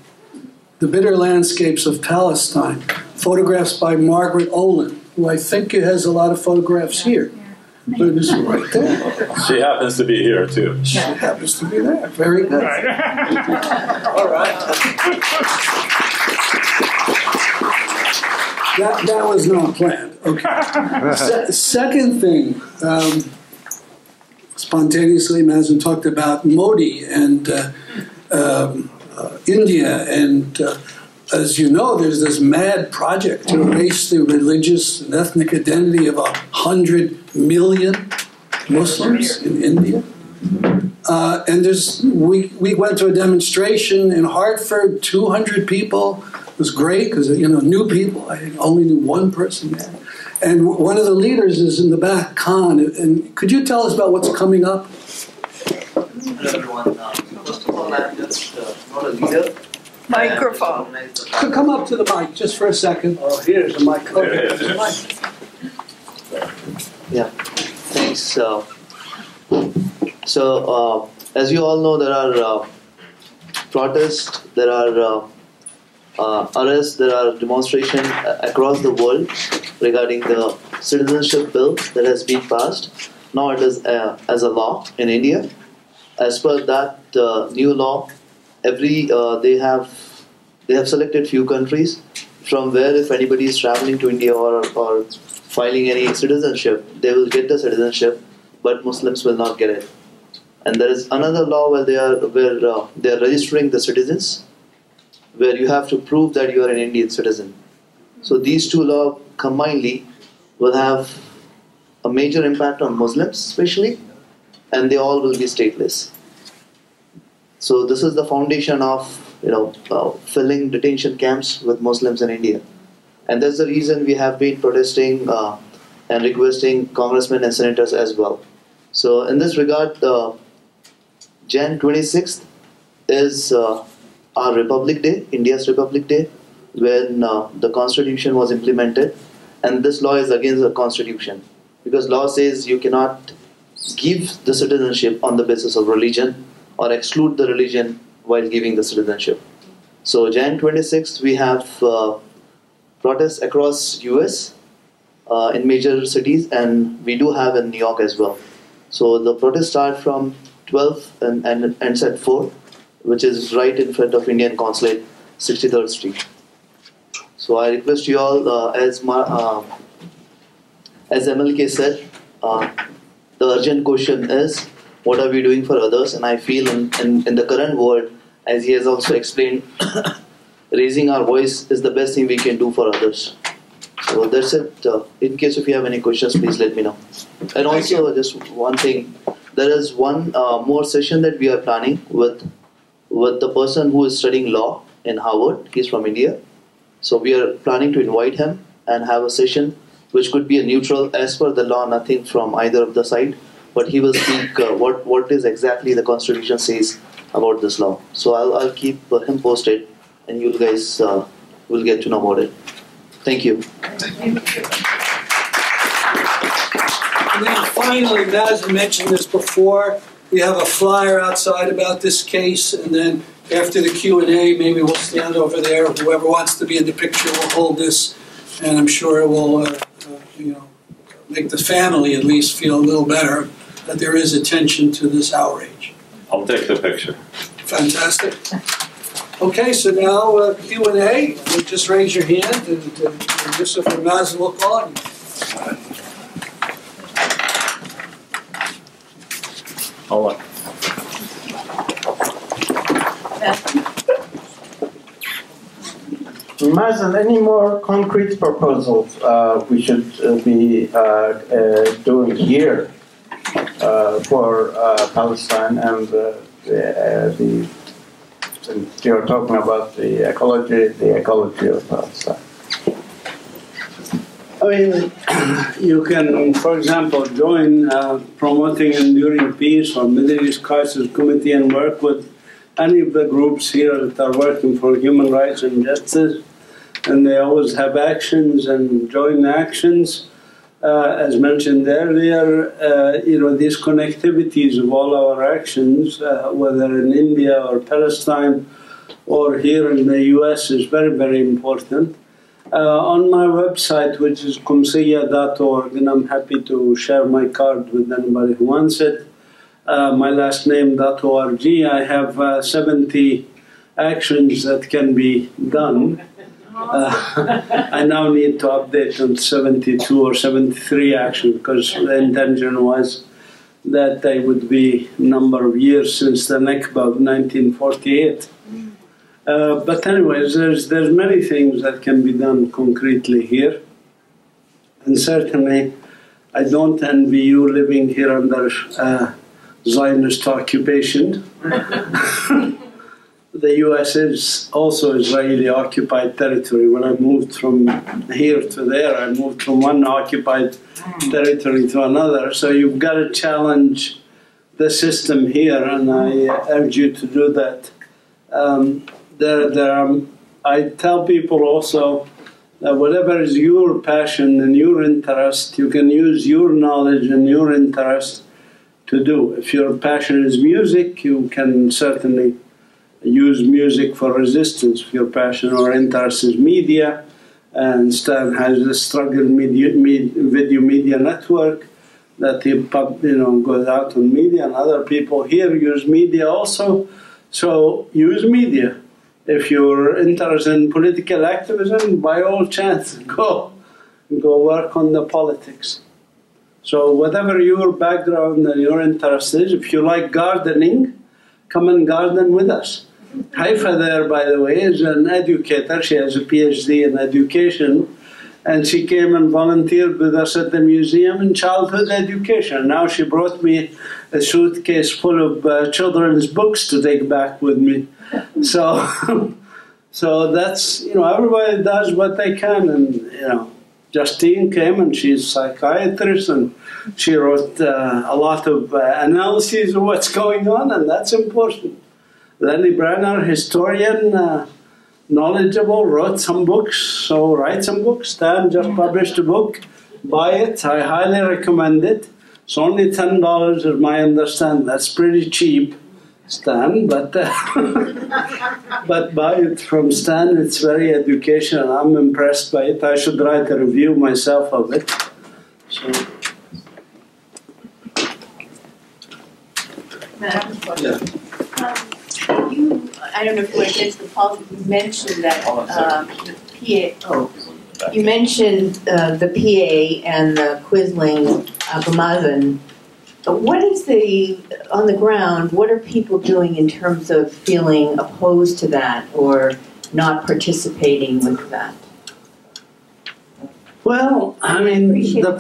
The Bitter Landscapes of Palestine. Photographs by Margaret Olin, who I think has a lot of photographs here. But it's right there. She happens to be here, too. She happens to be there. Very good. All right. That was not planned. Okay. Second thing, spontaneously, Mazin talked about Modi and India, and as you know, there's this mad project to erase the religious and ethnic identity of 100 million Muslims in India. And we went to a demonstration in Hartford, 200 people. It was great because, new people. I only knew one person there. And one of the leaders is in the back, Khan. And could you tell us about what's coming up? Hello, everyone. First of all, I'm just not a leader. Microphone. Come up to the mic just for a second. Oh, here's the mic. Okay, there's the mic. Yeah, thanks. So, as you all know, there are protests, there are arrests, there are demonstrations across the world regarding the citizenship bill that has been passed. Now it is as a law in India. As per that new law, they have selected few countries from where, if anybody is traveling to India or filing any citizenship, they will get the citizenship, but Muslims will not get it. And there is another law where they are registering the citizens, where you have to prove that you are an Indian citizen. So these two laws combinedly will have a major impact on Muslims, especially, and they all will be stateless. So this is the foundation of filling detention camps with Muslims in India, and that's the reason we have been protesting and requesting congressmen and senators as well. So in this regard, Jan 26th is our Republic Day, India's Republic Day, when the Constitution was implemented, and this law is against the Constitution because law says you cannot give the citizenship on the basis of religion or exclude the religion while giving the citizenship. So Jan 26th, we have protests across US in major cities, and we do have in New York as well. So the protests start from 12th and ends at 4, which is right in front of Indian Consulate, 63rd Street. So I request you all, as MLK said, the urgent question is, what are we doing for others? And I feel in the current world, as he has also explained, raising our voice is the best thing we can do for others. So that's it. In case if you have any questions, please let me know. And also, just one thing, there is one more session that we are planning with the person who is studying law in Harvard. He's from India. So we are planning to invite him and have a session which could be a neutral, as per the law, nothing from either of the side. But he will speak what is exactly the Constitution says about this law. So I'll keep him posted, and you guys will get to know about it. Thank you. And then finally, Mazin mentioned this before, we have a flyer outside about this case, and then after the Q&A, maybe we'll stand over there. Whoever wants to be in the picture will hold this, and I'm sure it will make the family at least feel a little better that there is attention to this outrage. I'll take the picture. Fantastic. Okay, so now Q&A. Just raise your hand, and Yusuf and Mazin will call on you. Allah. Mazin, any more concrete proposals we should be doing here for Palestine and you're talking about the ecology of Palestine? I mean, you can, for example, join Promoting Enduring Peace or Middle East Crisis Committee and work with any of the groups here that are working for human rights and justice. And they always have actions and joint actions. As mentioned earlier, these connectivities of all our actions, whether in India or Palestine or here in the US, is very, very important. On my website, which is Qumsiyeh.org, and I'm happy to share my card with anybody who wants it, my last name.org, I have 70 actions that can be done. I now need to update on 72 or 73 actions because the intention was that they would be a number of years since the Nakba of 1948. But anyways, there's many things that can be done concretely here. And certainly, I don't envy you living here under Zionist occupation. The US is also Israeli-occupied territory. When I moved from here to there, I moved from one occupied territory to another. So you've got to challenge the system here, and I urge you to do that. I tell people also that whatever is your passion and your interest, you can use your knowledge and your interest to do. If your passion is music, you can certainly use music for resistance. If your passion or interest is media, and Stan has the Struggle Video Media Network that he goes out on media, and other people here use media also. So use media. If you're interested in political activism, by all chance, go work on the politics. So whatever your background and your interest is, if you like gardening, come and garden with us. Haifa there, by the way, is an educator. She has a PhD in education, and she came and volunteered with us at the museum in childhood education. Now she brought me a suitcase full of children's books to take back with me. So, so that's, everybody does what they can, and, Justine came, and she's a psychiatrist, and she wrote a lot of analyses of what's going on, and that's important. Lenny Branner, historian, knowledgeable, wrote some books, so write some books. Stan just published a book. Buy it. I highly recommend it. It's only $10 as my understanding. That's pretty cheap, Stan, but but buy it from Stan. It's very educational. I'm impressed by it. I should write a review myself of it. So. Yeah. I don't know if you want to get to the policy. You mentioned that the PA. You mentioned the PA and the Quisling Mazin. What is on the ground? What are people doing in terms of feeling opposed to that or not participating with that? Well, I mean, the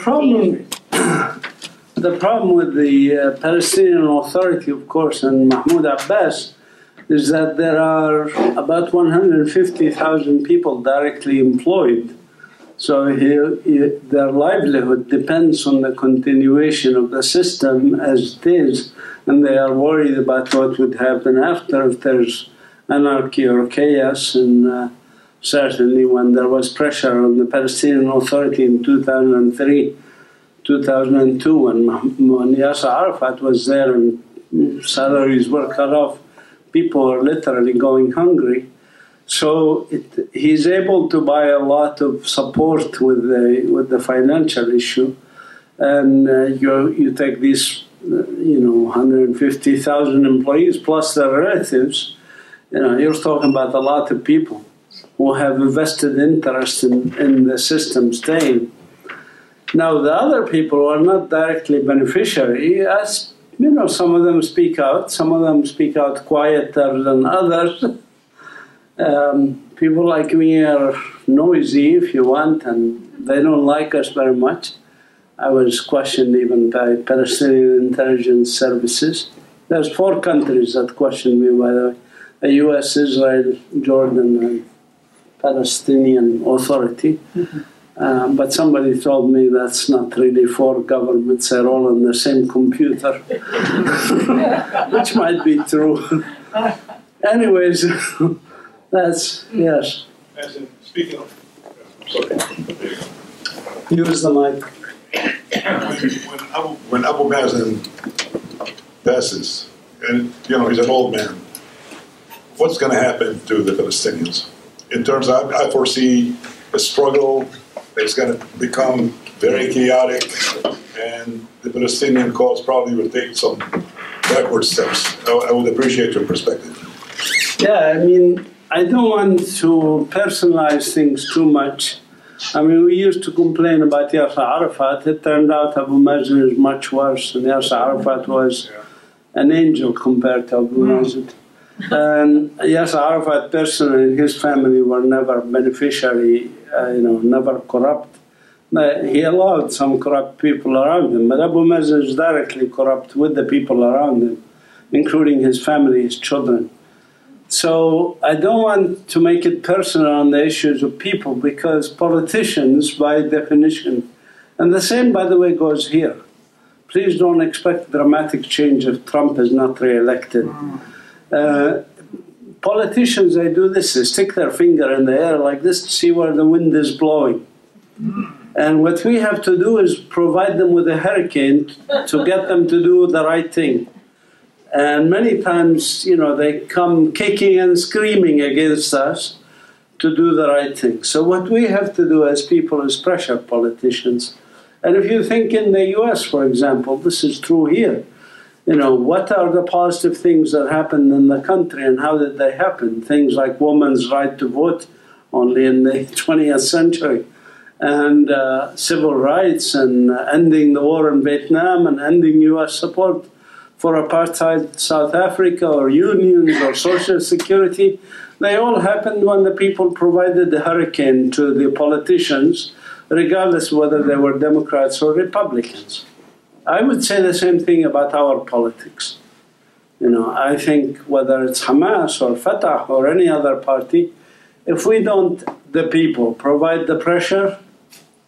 problem with the Palestinian Authority, of course, and Mahmoud Abbas, is that there are about 150,000 people directly employed. So their livelihood depends on the continuation of the system as it is, and they are worried about what would happen after if there's anarchy or chaos. And certainly when there was pressure on the Palestinian Authority in 2003, 2002, when Yasser Arafat was there and salaries were cut off, people were literally going hungry. So he's able to buy a lot of support with the financial issue, and you take these 150,000 employees plus their relatives. You're talking about a lot of people who have a vested interest in the system staying. Now the other people who are not directly beneficiary, as you know, some of them speak out. Some of them speak out quieter than others. People like me are noisy, if you want, and they don't like us very much. I was questioned even by Palestinian intelligence services. There's 4 countries that questioned me, by the way: the U.S., Israel, Jordan, and Palestinian Authority. But somebody told me that's not really 4 governments, they're all on the same computer, which might be true. Anyways, that's, yes. As in, speaking of, sorry, Use the mic. when Abu Mazin passes, and you know he's an old man, what's going to happen to the Palestinians? In terms of, I foresee a struggle that's going to become very chaotic, and the Palestinian cause probably will take some backward steps. I would appreciate your perspective. Yeah, I mean, I don't want to personalize things too much. I mean, we used to complain about Yasser Arafat. It turned out Abu Mazin is much worse, and Yasser Arafat was an angel compared to Abu Mazin. And Yasser Arafat personally and his family were never beneficiary, never corrupt. He allowed some corrupt people around him, but Abu Mazin is directly corrupt with the people around him, including his family, his children. So I don't want to make it personal on the issues of people, because politicians, by definition, and the same, by the way, goes here. Please don't expect dramatic change if Trump is not re-elected. Politicians, they do this, they stick their finger in the air like this to see where the wind is blowing. And what we have to do is provide them with a hurricane to get them to do the right thing. And many times, they come kicking and screaming against us to do the right thing. So what we have to do as people is pressure politicians. And if you think in the US, for example, this is true here. What are the positive things that happened in the country and how did they happen? Things like women's right to vote only in the 20th century, and civil rights, and ending the war in Vietnam, and ending US support for apartheid South Africa, or unions, or social security. They all happened when the people provided the hurricane to the politicians, regardless whether they were Democrats or Republicans. I would say the same thing about our politics. I think whether it's Hamas or Fatah or any other party, if we don't, the people, provide the pressure,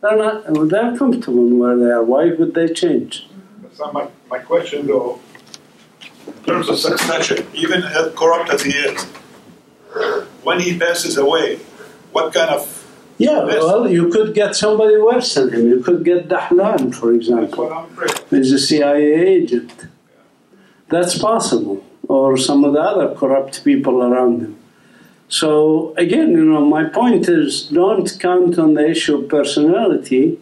they're comfortable where they are. Why would they change? That's not my question, though. In terms of succession, even as corrupt as he is, when he passes away, what kind of... Yeah, well, you could get somebody worse than him. You could get Dahlan, for example. That's what I'm afraid. He's a CIA agent. That's possible. Or some of the other corrupt people around him. So, again, my point is, don't count on the issue of personality.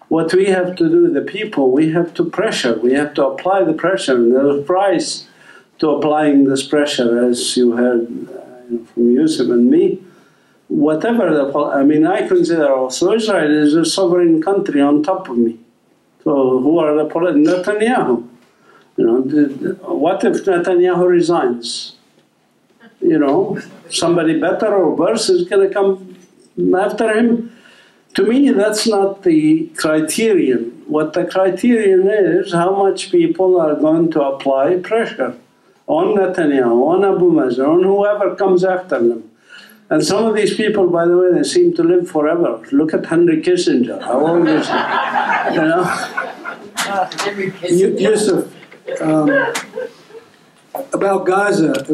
What we have to do, the people, we have to pressure. We have to apply the pressure. And there's a price to applying this pressure, as you heard from Yusuf and me. Whatever I consider also Israel is a sovereign country on top of me. So who are the Netanyahu? What if Netanyahu resigns? Somebody better or worse is going to come after him. To me, that's not the criterion. What the criterion is, how much people are going to apply pressure on Netanyahu, on Abu Mazin, on whoever comes after them. And some of these people, by the way, they seem to live forever. Look at Henry Kissinger. How old is he? Henry Kissinger. Yusuf, about Gaza,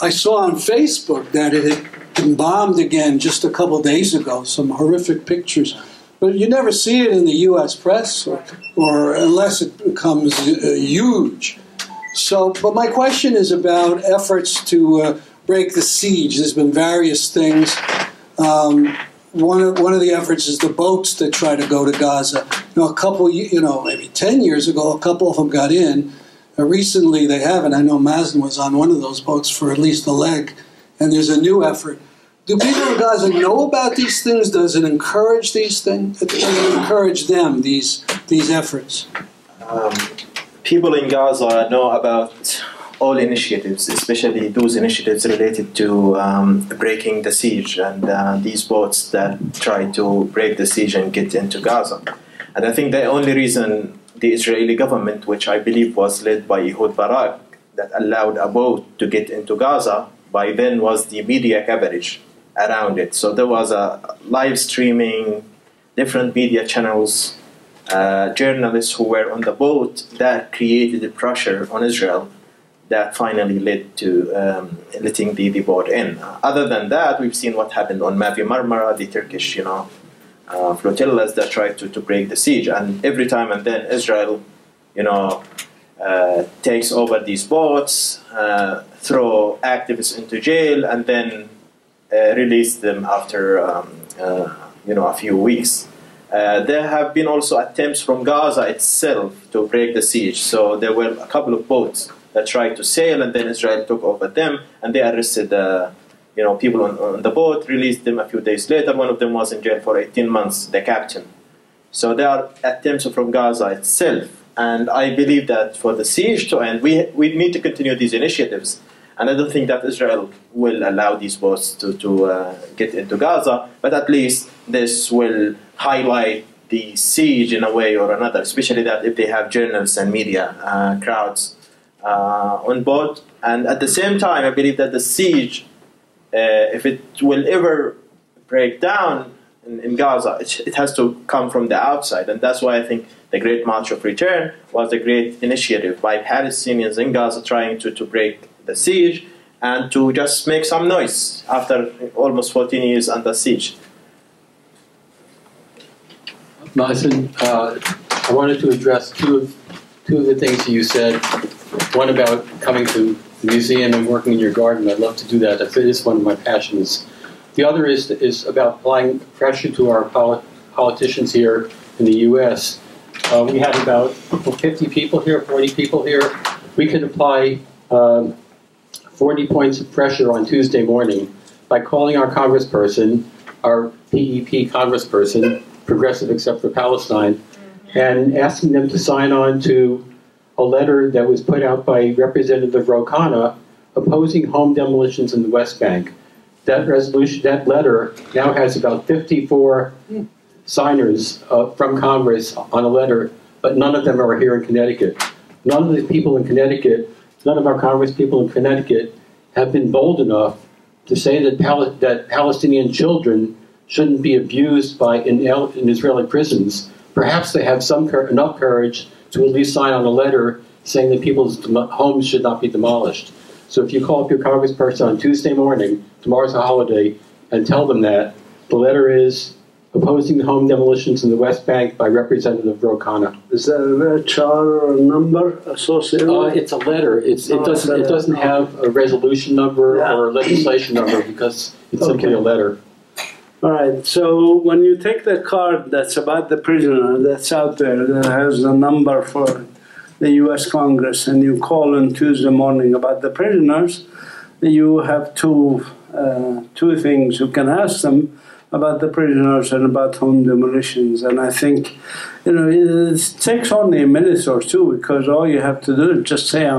I saw on Facebook that it had been bombed again just a couple days ago, some horrific pictures. But you never see it in the U.S. press, or unless it becomes huge. So, but my question is about efforts to break the siege. There's been various things. One of the efforts is the boats that try to go to Gaza. A couple, maybe 10 years ago, a couple of them got in. Recently, they haven't. I know Mazin was on one of those boats for at least a leg, and there's a new effort. Do people in Gaza know about these things? Does it encourage these things? Does it encourage them, these efforts? people in Gaza know about all initiatives, especially those initiatives related to breaking the siege and these boats that try to break the siege and get into Gaza. And I think the only reason the Israeli government, which I believe was led by Ehud Barak, that allowed a boat to get into Gaza by then was the media coverage around it. So there was a live streaming, different media channels, journalists who were on the boat that created the pressure on Israel that finally led to letting the boat in. Other than that, we've seen what happened on Mavi Marmara, the Turkish, flotillas that tried to break the siege. And every time and then Israel, takes over these boats, throw activists into jail, and then release them after a few weeks. There have been also attempts from Gaza itself to break the siege. So there were a couple of boats that tried to sail, and then Israel took over them, and they arrested people on the boat, released them a few days later. One of them was in jail for 18 months, the captain. So there are attempts from Gaza itself. And I believe that for the siege to end, we need to continue these initiatives. And I don't think that Israel will allow these boats to get into Gaza, but at least this will highlight the siege in a way or another, especially that if they have journalists and media crowds on board. And at the same time, I believe that the siege, if it will ever break down in Gaza, it has to come from the outside. And that's why I think the Great March of Return was a great initiative by Palestinians in Gaza trying to break the siege and to just make some noise after almost 14 years under siege. Mazin, I wanted to address two of the things that you said. One about coming to the museum and working in your garden. I'd love to do that. That is one of my passions. The other is about applying pressure to our politicians here in the U.S. We have about 50 people here, 40 people here. We can apply 40 points of pressure on Tuesday morning by calling our congressperson, our PEP congressperson, Progressive Except for Palestine, and asking them to sign on to a letter that was put out by Representative Ro opposing home demolitions in the West Bank. That resolution, that letter now has about 54 signers from Congress on a letter, but none of them are here in Connecticut. None of the people in Connecticut, none of our Congress people in Connecticut have been bold enough to say that Palestinian children shouldn't be abused in Israeli prisons. Perhaps they have enough courage to at least sign on a letter saying that people's homes should not be demolished. So if you call up your congressperson on Tuesday morning, tomorrow's a holiday, and tell them that, the letter is opposing home demolitions in the West Bank by Representative Ro. Is there a charter or a number associated with it? It's a letter. It doesn't have a resolution number or a legislation number because it's simply a letter. All right, so when you take the card that's about the prisoner that's out there, that has the number for the U.S. Congress, and you call on Tuesday morning about the prisoners, you have two things. You can ask them about the prisoners and about home demolitions. And I think, it takes only a minute or two, because all you have to do is just say,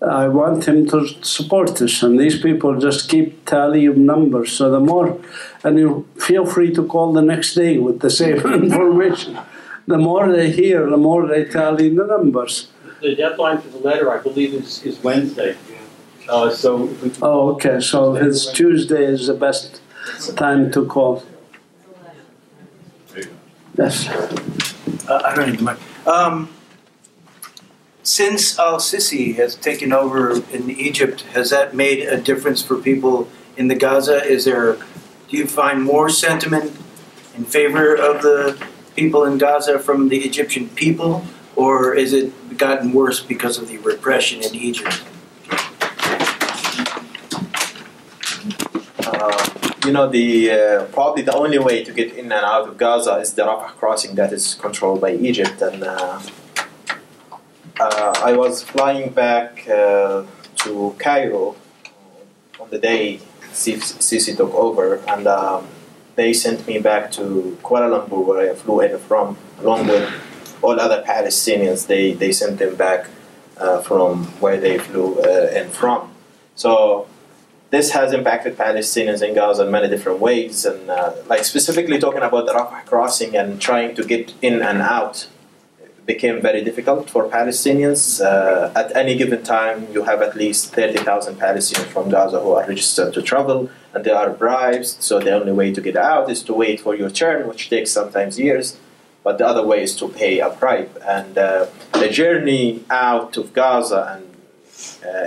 I want him to support this, and these people just keep tally of numbers. So the more, and you feel free to call the next day with the same information. The more they hear, the more they tally the numbers. The deadline for the letter, I believe, is Wednesday. Okay, so it's Tuesday is the best time to call. Yes. I don't need the mic. Since al-Sisi has taken over in Egypt, has that made a difference for people in the Gaza? Do you find more sentiment in favor of the people in Gaza from the Egyptian people, or is it gotten worse because of the repression in Egypt? Probably the only way to get in and out of Gaza is the Rafah crossing that is controlled by Egypt. And I was flying back to Cairo on the day Sisi took over, and they sent me back to Kuala Lumpur, where I flew in from, along with all other Palestinians, they sent them back from where they flew in from. So this has impacted Palestinians in Gaza in many different ways, and like specifically talking about the Rafah crossing and trying to get in and out became very difficult for Palestinians. At any given time, you have at least 30,000 Palestinians from Gaza who are registered to travel, and there are bribes, so the only way to get out is to wait for your turn, which takes sometimes years, but the other way is to pay a bribe. And the journey out of Gaza, and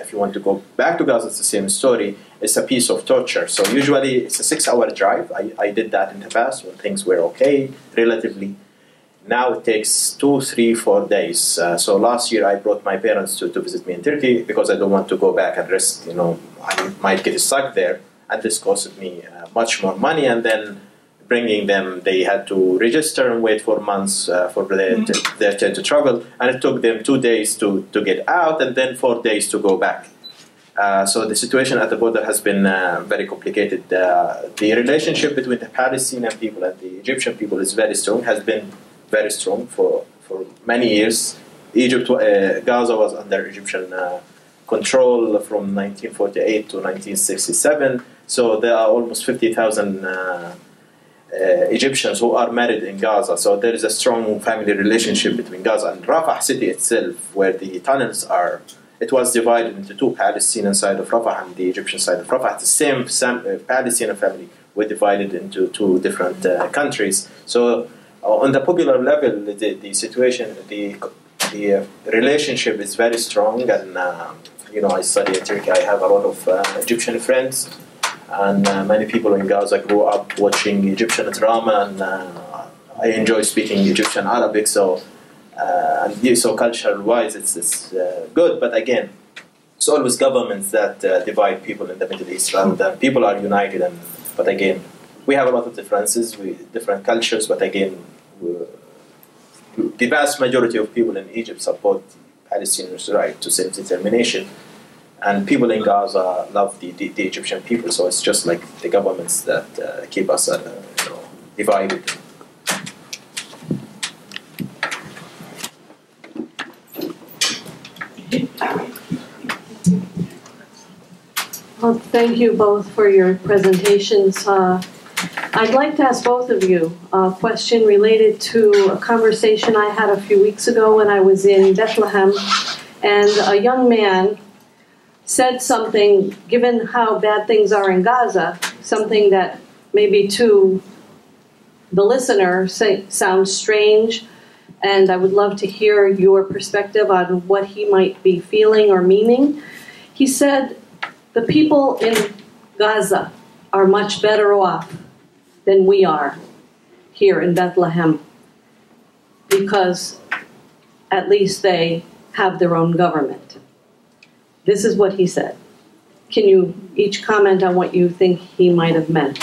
if you want to go back to Gaza, it's the same story. It's a piece of torture. So usually it's a 6-hour drive. I did that in the past when things were okay, relatively. Now it takes 2, 3, 4 days. So last year I brought my parents to visit me in Turkey because I don't want to go back and risk, I might get stuck there. And this costed me much more money. And then bringing them, they had to register and wait for months for their turn to travel. And it took them 2 days to get out and then 4 days to go back. So the situation at the border has been very complicated. The relationship between the Palestinian people and the Egyptian people is very strong, has been very strong for many years. Gaza was under Egyptian control from 1948 to 1967. So there are almost 50,000 Egyptians who are married in Gaza. So there is a strong family relationship between Gaza and Rafah city itself, where the tunnels are. It was divided into two, Palestinian side of Rafah and the Egyptian side of Rafah. The same Palestinian family were divided into two different countries. So on the popular level, the situation, the relationship is very strong. And I study in Turkey. I have a lot of Egyptian friends, and many people in Gaza grew up watching Egyptian drama, and I enjoy speaking Egyptian Arabic. So cultural-wise, it's good. But again, it's always governments that divide people in the Middle East rather than people are united. But again, we have a lot of differences, different cultures. But again, the vast majority of people in Egypt support Palestinians' right to self-determination, and people in Gaza love the Egyptian people. So it's just like the governments that keep us divided. Well, thank you both for your presentations. I'd like to ask both of you a question related to a conversation I had a few weeks ago when I was in Bethlehem, and a young man said something, given how bad things are in Gaza, something that maybe to the listener sounds strange, and I would love to hear your perspective on what he might be feeling or meaning. He said, the people in Gaza are much better off than we are here in Bethlehem, because at least they have their own government. This is what he said. Can you each comment on what you think he might have meant?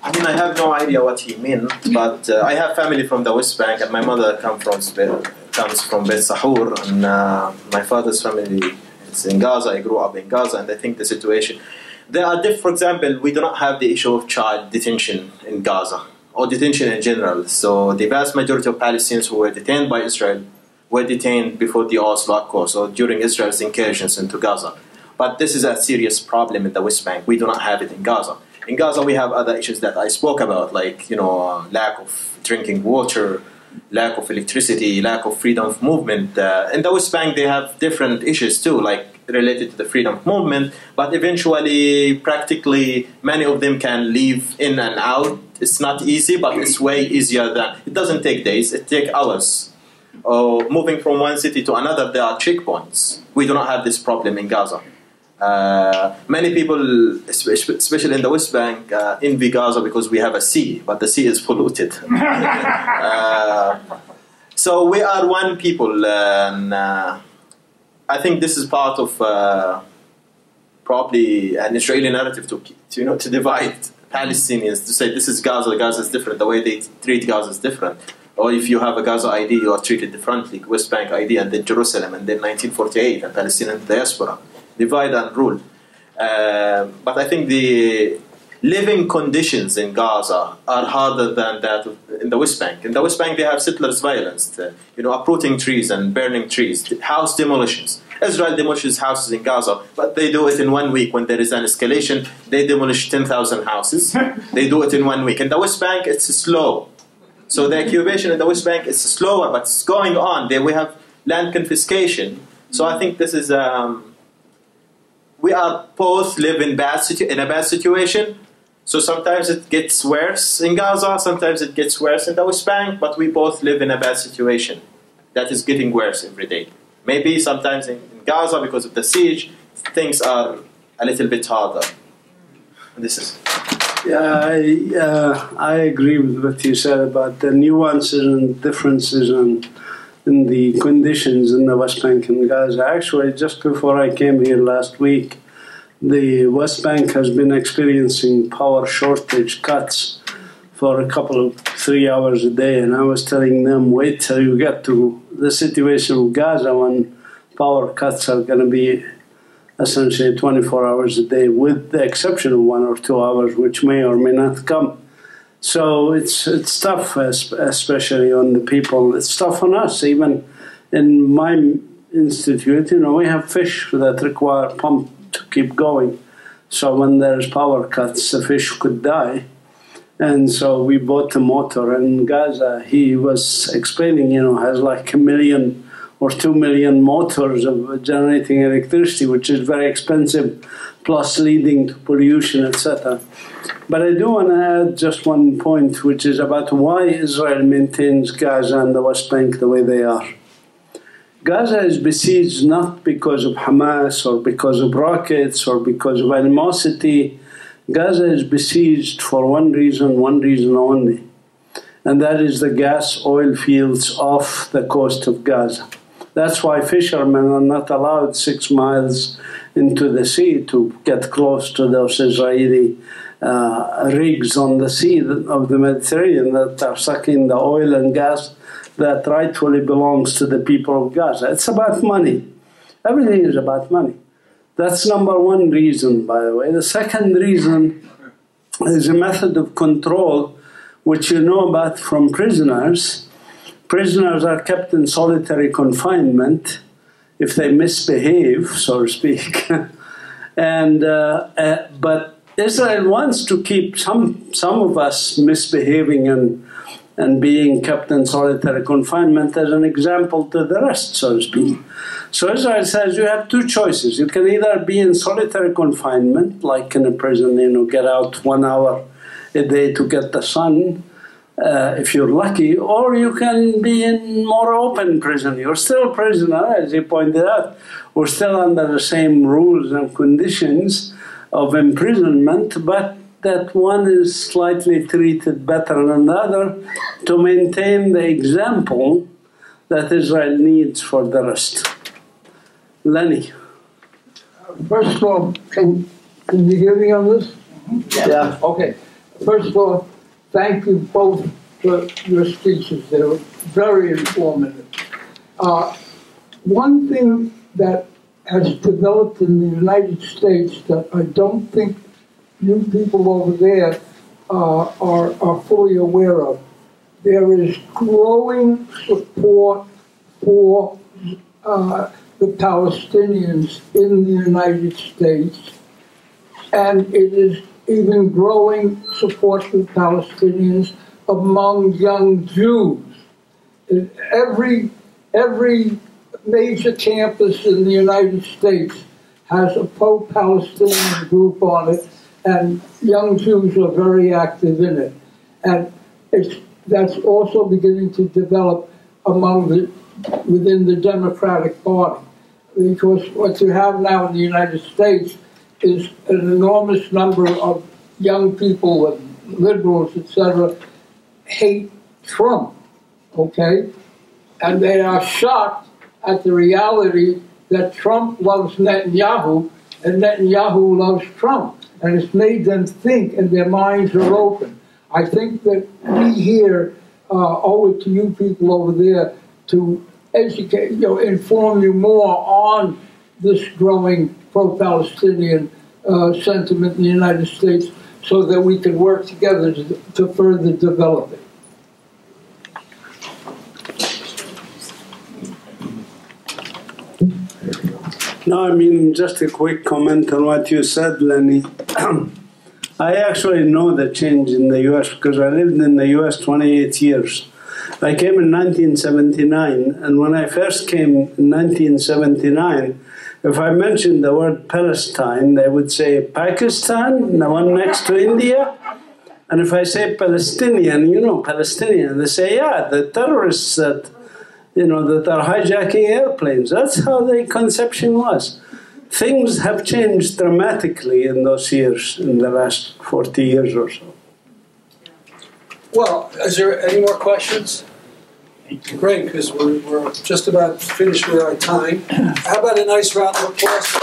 I mean, I have no idea what he meant, but I have family from the West Bank, and my mother comes from Beit Sahur, and my father's family is in Gaza. I grew up in Gaza, and I think the situation... for example, we do not have the issue of child detention in Gaza, or detention in general. So the vast majority of Palestinians who were detained by Israel were detained before the Oslo Accords, or during Israel's incursions into Gaza. But this is a serious problem in the West Bank. We do not have it in Gaza. In Gaza, we have other issues that I spoke about, like lack of drinking water, lack of electricity, lack of freedom of movement. In the West Bank, they have different issues too, like related to the freedom of movement. But eventually, practically, many of them can leave in and out. It's not easy, but it's way easier than... It doesn't take days, it takes hours. Moving from one city to another, there are checkpoints. We do not have this problem in Gaza. Many people, especially in the West Bank, envy Gaza because we have a sea, but the sea is polluted. So we are one people, and I think this is part of probably an Israeli narrative to divide Palestinians, to say this is Gaza, Gaza is different, the way they treat Gaza is different. Or if you have a Gaza ID, you are treated differently, West Bank ID, and then Jerusalem, and then 1948, and Palestinian diaspora. Divide and rule. But I think living conditions in Gaza are harder than that in the West Bank. In the West Bank, they have settlers' violence, uprooting trees and burning trees, house demolitions. Israel demolishes houses in Gaza, but they do it in 1 week. When there is an escalation, they demolish 10,000 houses. They do it in 1 week. In the West Bank, it's slow. So the occupation in the West Bank is slower, but it's going on. There we have land confiscation. So I think this is we are both live in a bad situation. So sometimes it gets worse in Gaza, sometimes it gets worse in the West Bank, but we both live in a bad situation that is getting worse every day. Maybe sometimes in Gaza, because of the siege, things are a little bit harder. This is. Yeah, I agree with what you said about the nuances and differences in the conditions in the West Bank and Gaza. Actually, just before I came here last week, the West Bank has been experiencing power shortage cuts for a couple of 3 hours a day, and I was telling them, wait till you get to the situation of Gaza when power cuts are going to be essentially 24 hours a day, with the exception of 1 or 2 hours, which may or may not come. So it's tough, especially on the people. It's tough on us. Even in my institute, we have fish that require pump to keep going. So when there's power cuts, the fish could die. And so we bought a motor. In Gaza, he was explaining, has like 1 million or 2 million motors of generating electricity, which is very expensive, plus leading to pollution, etc. But I do want to add just one point, which is about why Israel maintains Gaza and the West Bank the way they are. Gaza is besieged not because of Hamas or because of rockets or because of animosity. Gaza is besieged for one reason only, and that is the gas oil fields off the coast of Gaza. That's why fishermen are not allowed 6 miles into the sea to get close to those Israeli rigs on the sea of the Mediterranean that are sucking the oil and gas that rightfully belongs to the people of Gaza. It's about money. Everything is about money. That's number one reason, by the way. The second reason is a method of control, which you know about from prisoners. Prisoners are kept in solitary confinement if they misbehave, so to speak. But Israel wants to keep some of us misbehaving and being kept in solitary confinement as an example to the rest, so to speak. So Israel says you have 2 choices. You can either be in solitary confinement, like in a prison, get out 1 hour a day to get the sun, if you're lucky, or you can be in more open prison. You're still a prisoner, as you pointed out. We're still under the same rules and conditions of imprisonment, but that one is slightly treated better than the other to maintain the example that Israel needs for the rest. Lenny. First of all, can you hear me on this? Yeah. Okay. First of all, thank you both for your speeches. They were very informative. One thing that has developed in the United States that I don't think you people over there are fully aware of. There is growing support for the Palestinians in the United States, and it is even growing support for the Palestinians among young Jews. Every major campus in the United States has a pro-Palestinian group on it, and young Jews are very active in it. And that's also beginning to develop within the Democratic Party. Because what you have now in the United States is an enormous number of young people, and liberals, etc., hate Trump, okay? And they are shocked at the reality that Trump loves Netanyahu and Netanyahu loves Trump. And it's made them think, and their minds are open. I think that we here owe it to you people over there to educate, inform you more on this growing pro-Palestinian sentiment in the United States, so that we can work together to further develop it. No, I mean, just a quick comment on what you said, Lenny. I actually know the change in the U.S. because I lived in the U.S. 28 years. I came in 1979, and when I first came in 1979, if I mentioned the word Palestine, they would say Pakistan, the one next to India. And if I say Palestinian, you know, Palestinian, they say, yeah, the terrorists that, you know, that are hijacking airplanes. That's how the conception was. Things have changed dramatically in those years, in the last 40 years or so. Well, is there any more questions? Great, because we're just about finished with our time. How about a nice round of applause?